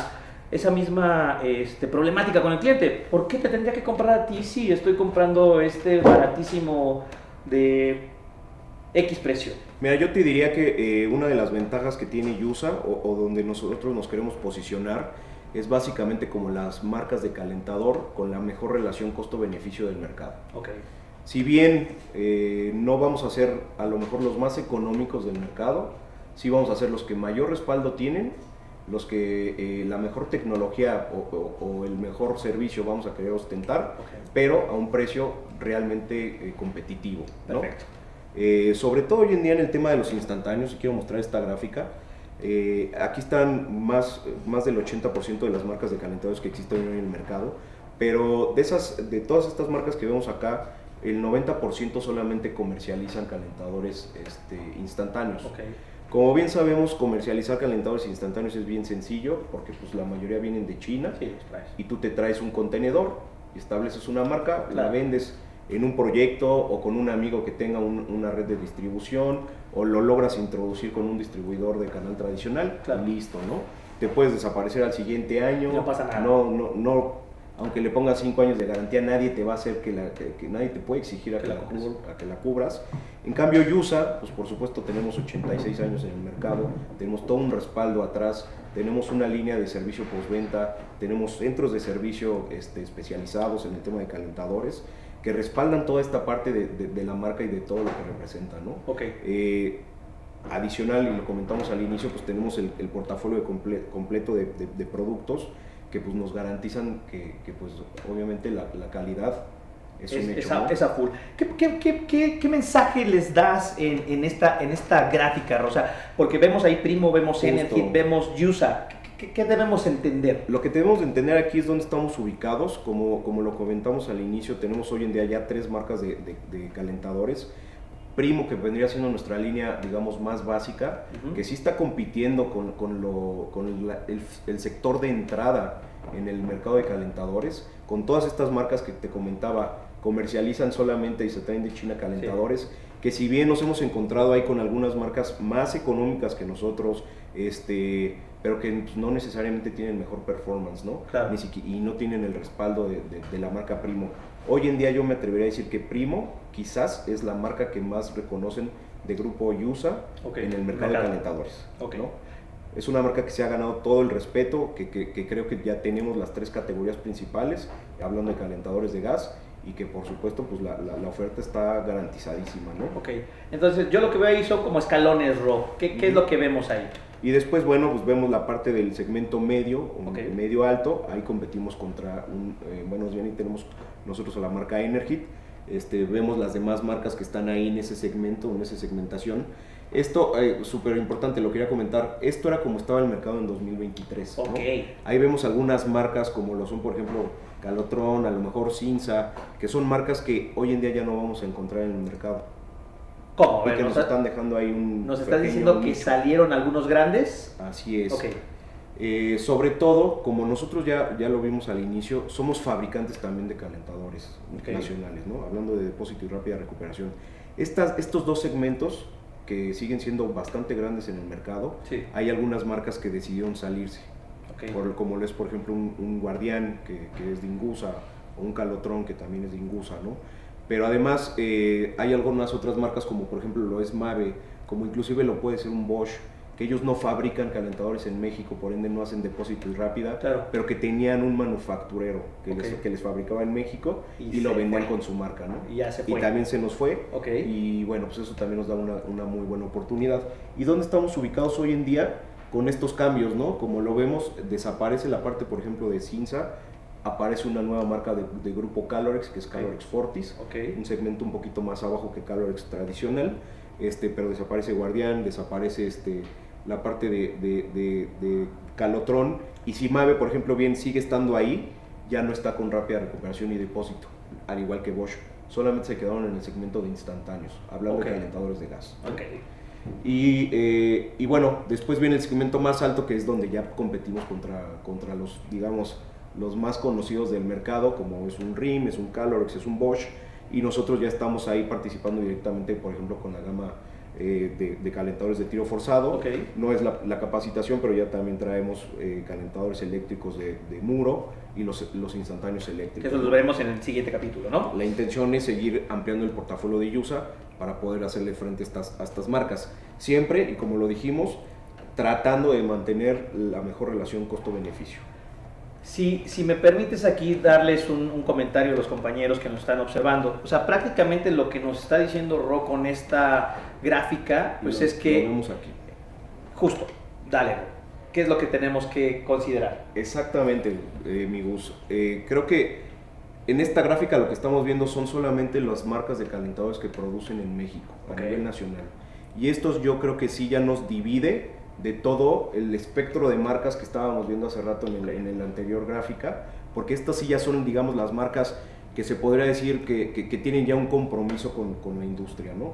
problemática con el cliente. ¿Por qué te tendría que comprar a ti si estoy comprando baratísimo de X precio? Mira, yo te diría que una de las ventajas que tiene USA o donde nosotros nos queremos posicionar es básicamente como las marcas de calentador con la mejor relación costo-beneficio del mercado. Okay. Si bien no vamos a ser a lo mejor los más económicos del mercado, sí vamos a ser los que mayor respaldo tienen, los que la mejor tecnología o el mejor servicio vamos a querer ostentar, pero a un precio realmente competitivo, ¿no? Perfecto. Sobre todo hoy en día en el tema de los instantáneos, y quiero mostrar esta gráfica, aquí están más del 80% de las marcas de calentadores que existen hoy en el mercado, pero de todas estas marcas que vemos acá, el 90% solamente comercializan calentadores instantáneos. Okay. Como bien sabemos, comercializar calentadores instantáneos es bien sencillo, porque pues, la mayoría vienen de China, Sí, y tú te traes un contenedor, estableces una marca, claro, la vendes en un proyecto o con un amigo que tenga una red de distribución, o lo logras introducir con un distribuidor de canal tradicional, claro, y listo, ¿no? Te puedes desaparecer al siguiente año, no pasa nada. No, aunque le pongas 5 años de garantía, nadie te va a hacer que nadie te puede exigir a que la cubras. En cambio, USA, pues por supuesto tenemos 86 años en el mercado, tenemos todo un respaldo atrás, tenemos una línea de servicio postventa, tenemos centros de servicio especializados en el tema de calentadores, que respaldan toda esta parte de la marca y de todo lo que representa, ¿no? Okay. Adicional, y lo comentamos al inicio, pues tenemos el portafolio completo de productos que pues nos garantizan que pues obviamente la calidad es un hecho, ¿no? Esa full. ¿Qué mensaje les das en esta gráfica, Rosa? Porque vemos ahí Primo, vemos Energy, vemos USA. ¿Qué debemos entender? Lo que debemos de entender aquí es dónde estamos ubicados. Como lo comentamos al inicio, tenemos hoy en día ya 3 marcas de calentadores. Primo, que vendría siendo nuestra línea, digamos, más básica, que sí está compitiendo con el sector de entrada en el mercado de calentadores, con todas estas marcas que te comentaba, comercializan solamente y se traen de China calentadores, sí, que si bien nos hemos encontrado ahí con algunas marcas más económicas que nosotros, pero que no necesariamente tienen mejor performance, ¿no? Claro. Y no tienen el respaldo de la marca Primo. Hoy en día yo me atrevería a decir que Primo quizás es la marca que más reconocen de grupo USA en el mercado de calentadores, ¿no? Es una marca que se ha ganado todo el respeto, que creo que ya tenemos las 3 categorías principales, hablando de calentadores de gas, y que por supuesto pues la oferta está garantizadísima, ¿no? Ok, entonces yo lo que veo ahí son como escalones, Ro. ¿Qué es lo que vemos ahí? Y después, bueno, pues vemos la parte del segmento medio, Okay. medio alto, ahí competimos contra bueno, bien, ahí tenemos nosotros a la marca Energit, vemos las demás marcas que están ahí en ese segmento, en esa segmentación. Esto, súper importante, lo quería comentar, esto era como estaba el mercado en 2023, ¿no? Okay. Ahí vemos algunas marcas como lo son, por ejemplo, Calotron, a lo mejor Cinza, que son marcas que hoy en día ya no vamos a encontrar en el mercado. ¿Cómo? Y que nos están dejando ahí un ¿Nos estás diciendo que salieron algunos grandes? Así es. Ok. Sobre todo, como nosotros ya lo vimos al inicio, somos fabricantes también de calentadores nacionales, ¿no? Hablando de depósito y rápida recuperación. Estos dos segmentos que siguen siendo bastante grandes en el mercado, sí. Hay algunas marcas que decidieron salirse. Okay. Como lo es, por ejemplo, un Guardián que es de Ingusa, o un Calotron que también es de Ingusa, ¿no? Pero además hay algunas otras marcas como por ejemplo lo es Mave, como inclusive lo puede ser un Bosch, que ellos no fabrican calentadores en México, por ende no hacen depósito y rápida, claro. pero que tenían un manufacturero que les fabricaba en México y lo vendían con su marca, ¿no? Y ya se fue. Y también se nos fue, y bueno, pues eso también nos da una muy buena oportunidad. ¿Y dónde estamos ubicados hoy en día con estos cambios, no? Como lo vemos, desaparece la parte, por ejemplo, de Cinza, aparece una nueva marca de grupo Calorex, que es Calorex Fortis, un segmento un poquito más abajo que Calorex tradicional, pero desaparece Guardián, desaparece la parte de Calotron, y si Mave, por ejemplo, bien sigue estando ahí, ya no está con rápida recuperación y depósito, al igual que Bosch, solamente se quedaron en el segmento de instantáneos, hablando de calentadores de gas. Y bueno, después viene el segmento más alto, que es donde ya competimos contra los, digamos, los más conocidos del mercado, como es un RIM, es un Calorex, es un Bosch, y nosotros ya estamos ahí participando directamente, por ejemplo, con la gama de calentadores de tiro forzado. No es la capacitación, pero ya también traemos calentadores eléctricos de muro y los instantáneos eléctricos. Eso lo veremos en el siguiente capítulo, ¿no? La intención es seguir ampliando el portafolio de Yusa para poder hacerle frente a estas marcas. Siempre, y como lo dijimos, tratando de mantener la mejor relación costo-beneficio. Si me permites aquí darles un comentario a los compañeros que nos están observando. O sea, prácticamente lo que nos está diciendo Ro con esta gráfica, pues es que... Lo vemos aquí. Justo, dale, Ro. ¿Qué es lo que tenemos que considerar? Exactamente, mi Gus. Creo que en esta gráfica lo que estamos viendo son solamente las marcas de calentadores que producen en México, a nivel nacional. Y estos yo creo que sí ya nos divide de todo el espectro de marcas que estábamos viendo hace rato en la anterior gráfica, porque estas sí ya son, digamos, las marcas que se podría decir que tienen ya un compromiso con la industria, ¿no?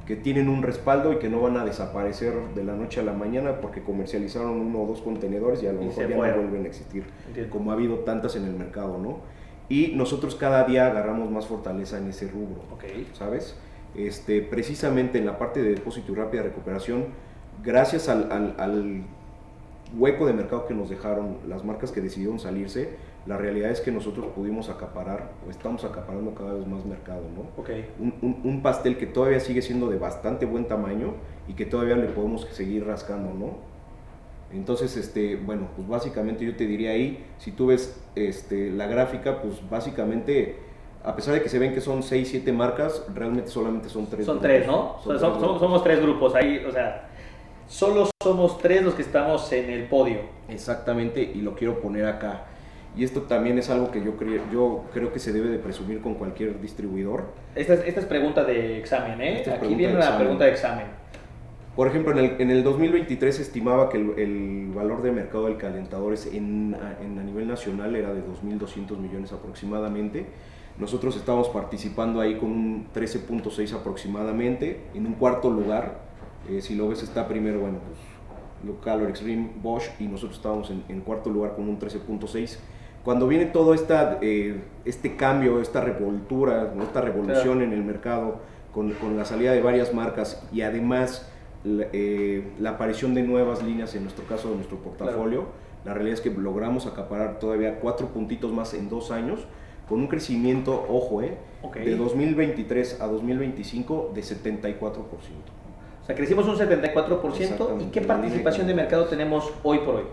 Que tienen un respaldo y que no van a desaparecer de la noche a la mañana porque comercializaron 1 o 2 contenedores y a lo mejor ya no vuelven a existir. Entiendo. Como ha habido tantas en el mercado, ¿no? Y nosotros cada día agarramos más fortaleza en ese rubro, ¿sabes? Precisamente en la parte de depósito y rápida recuperación, gracias al hueco de mercado que nos dejaron las marcas que decidieron salirse, la realidad es que nosotros pudimos acaparar, o estamos acaparando cada vez más mercado, ¿no? Un pastel que todavía sigue siendo de bastante buen tamaño y que todavía le podemos seguir rascando, ¿no? Entonces, bueno, pues básicamente yo te diría ahí, si tú ves la gráfica, pues básicamente, a pesar de que se ven que son 6, 7 marcas, realmente solamente son 3 Son grupos. 3, ¿no? Somos 3 grupos ahí, o sea, solo somos 3 los que estamos en el podio. Exactamente, y lo quiero poner acá. Y esto también es algo que yo creo que se debe de presumir con cualquier distribuidor. Esta es pregunta de examen, ¿eh? Aquí viene una pregunta de examen. Por ejemplo, en el 2023 se estimaba que el valor de mercado del calentadores a nivel nacional era de 2.200 millones aproximadamente. Nosotros estamos participando ahí con un 13.6 aproximadamente, en un cuarto lugar. Si lo ves, está primero, bueno, pues Calorex, RIM, Bosch, y nosotros estábamos en cuarto lugar con un 13.6. Cuando viene todo este cambio, esta revoltura, esta revolución en el mercado, con la salida de varias marcas y además la aparición de nuevas líneas, en nuestro caso de nuestro portafolio, la realidad es que logramos acaparar todavía 4 puntitos más en 2 años, con un crecimiento, ojo, de 2023 a 2025 de 74%. O sea, crecimos un 74%. ¿Y qué participación de mercado tenemos hoy por hoy?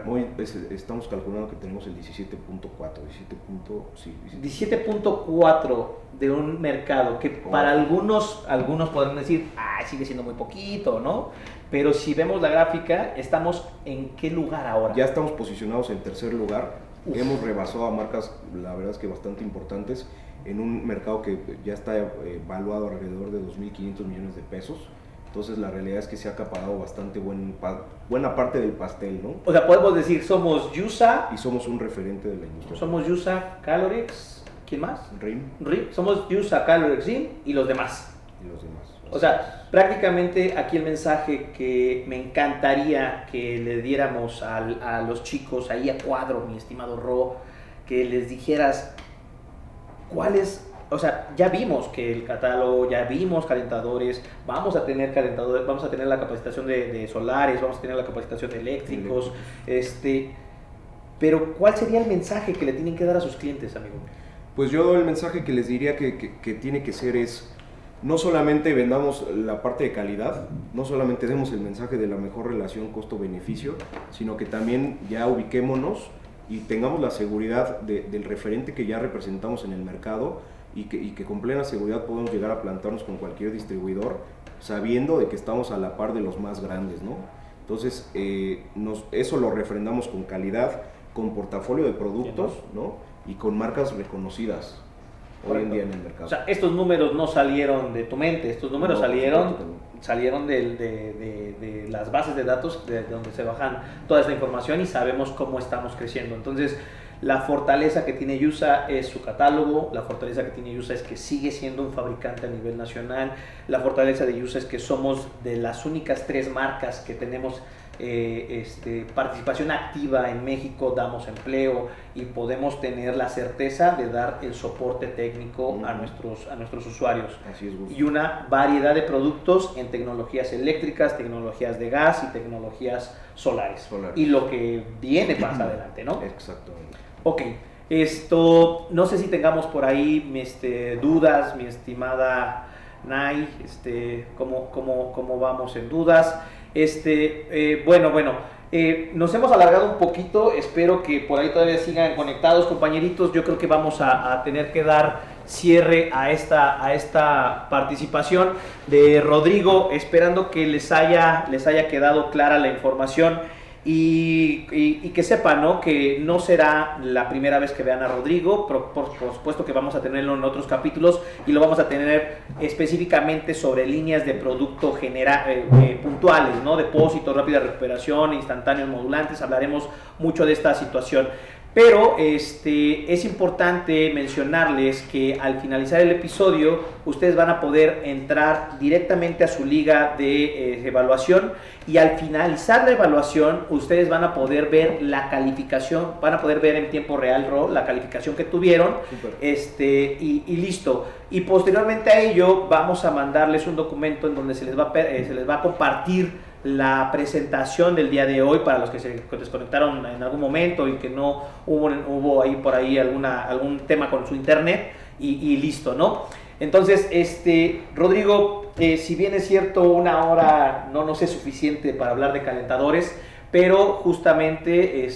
Hoy estamos calculando que tenemos el 17.4 de un mercado que para algunos podrán decir, sigue siendo muy poquito, ¿no? Pero si vemos la gráfica, ¿estamos en qué lugar ahora? Ya estamos posicionados en tercer lugar. Hemos rebasado a marcas, la verdad es que bastante importantes, en un mercado que ya está valuado alrededor de 2.500 millones de pesos. Entonces la realidad es que se ha acaparado bastante buena parte del pastel, ¿no? O sea, podemos decir, somos Yusa. Y somos un referente de la industria. Somos Yusa, Calorex, ¿quién más? RIM. Somos Yusa, Calorex, RIM y los demás. O sea, prácticamente aquí el mensaje que me encantaría que le diéramos a los chicos ahí a cuadro, mi estimado Ro, que les dijeras cuáles. O sea, ya vimos que el catálogo, ya vimos calentadores, vamos a tener la capacitación de solares, vamos a tener la capacitación de eléctricos, pero ¿cuál sería el mensaje que le tienen que dar a sus clientes, amigo? Pues yo el mensaje que les diría que tiene que ser es, no solamente vendamos la parte de calidad, no solamente demos el mensaje de la mejor relación costo-beneficio, sino que también ya ubiquémonos y tengamos la seguridad del referente que ya representamos en el mercado, y que con plena seguridad podemos llegar a plantarnos con cualquier distribuidor sabiendo de que estamos a la par de los más grandes, ¿no? Entonces eso lo refrendamos con calidad, con portafolio de productos, ¿no? Y con marcas reconocidas hoy en día en el mercado. O sea, estos números no salieron de tu mente, estos números salieron de las bases de datos de donde se bajan toda esta información y sabemos cómo estamos creciendo. Entonces, la fortaleza que tiene Yusa es su catálogo, la fortaleza que tiene Yusa es que sigue siendo un fabricante a nivel nacional, la fortaleza de Yusa es que somos de las únicas 3 marcas que tenemos participación activa en México, damos empleo y podemos tener la certeza de dar el soporte técnico a nuestros usuarios. Así es, Gus. Y una variedad de productos en tecnologías eléctricas, tecnologías de gas y tecnologías solares. Y lo que viene más adelante, ¿no? Exactamente. Ok, no sé si tengamos por ahí dudas, mi estimada Nay, ¿cómo vamos en dudas? Nos hemos alargado un poquito, espero que por ahí todavía sigan conectados, compañeritos. Yo creo que vamos a tener que dar cierre a esta participación de Rodrigo, esperando que les haya quedado clara la información. Y que sepan, ¿no?, que no será la primera vez que vean a Rodrigo, por supuesto que vamos a tenerlo en otros capítulos y lo vamos a tener específicamente sobre líneas de producto puntuales, ¿no?, depósito, rápida recuperación, instantáneos modulantes, hablaremos mucho de esta situación. Pero es importante mencionarles que al finalizar el episodio ustedes van a poder entrar directamente a su liga de evaluación y al finalizar la evaluación ustedes van a poder ver la calificación, van a poder ver en tiempo real la calificación que tuvieron. Y listo. Y posteriormente a ello vamos a mandarles un documento en donde se les va a compartir la presentación del día de hoy para los que se desconectaron en algún momento y que no hubo ahí por ahí algún tema con su internet y listo, ¿no? Entonces, Rodrigo, si bien es cierto, 1 hora no nos es suficiente para hablar de calentadores, pero justamente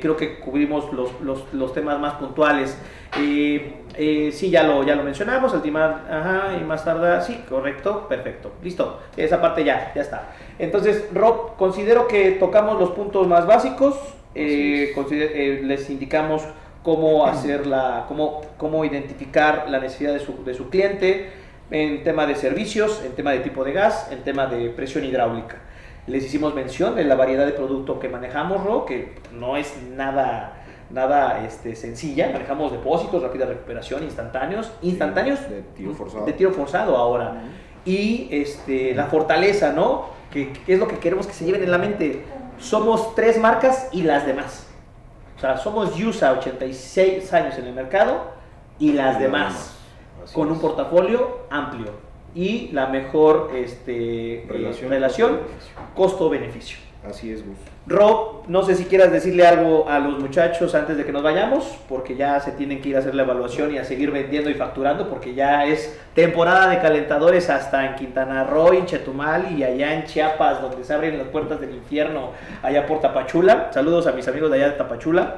creo que cubrimos los temas más puntuales. Sí, ya lo mencionamos, el timar, y más tarde, sí, correcto, perfecto, listo, esa parte ya está. Entonces, Rob, considero que tocamos los puntos más básicos, les indicamos cómo cómo identificar la necesidad de su cliente en tema de servicios, en tema de tipo de gas, en tema de presión hidráulica. Les hicimos mención de la variedad de producto que manejamos, Ro, que no es nada sencilla. Manejamos depósitos, rápida recuperación, instantáneos de tiro forzado ahora. Y la fortaleza, ¿no? Que es lo que queremos que se lleven en la mente. Somos 3 marcas y las demás. O sea, somos Yusa, 86 años en el mercado, y las demás, con un portafolio amplio y la mejor relación costo-beneficio. Así es, Gus. Rob, no sé si quieras decirle algo a los muchachos antes de que nos vayamos, porque ya se tienen que ir a hacer la evaluación y a seguir vendiendo y facturando, porque ya es temporada de calentadores hasta en Quintana Roo, en Chetumal y allá en Chiapas, donde se abren las puertas del infierno, allá por Tapachula. Saludos a mis amigos de allá de Tapachula.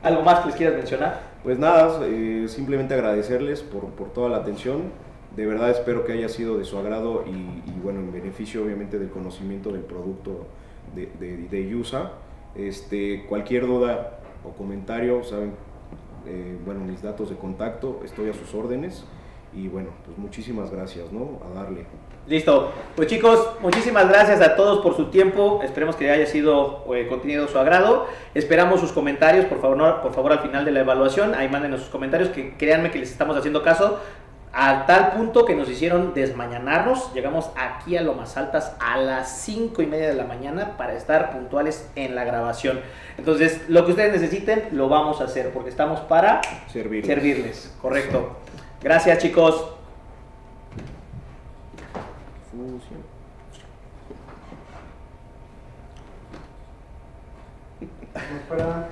¿Algo más que les quieras mencionar? Pues nada, simplemente agradecerles por toda la atención. De verdad espero que haya sido de su agrado y bueno, en beneficio obviamente del conocimiento del producto de Yusa. Cualquier duda o comentario, saben, bueno, mis datos de contacto, estoy a sus órdenes y bueno, pues muchísimas gracias, ¿no? A darle. Listo, pues chicos, muchísimas gracias a todos por su tiempo, esperemos que haya sido contenido de su agrado, esperamos sus comentarios, por favor al final de la evaluación, ahí mándenos sus comentarios, que créanme que les estamos haciendo caso, a tal punto que nos hicieron desmañanarnos. Llegamos aquí a Lomas Altas a las 5:30 de la mañana para estar puntuales en la grabación. Entonces, lo que ustedes necesiten, lo vamos a hacer, porque estamos para servirles. Correcto. Gracias, chicos. Fusión. Para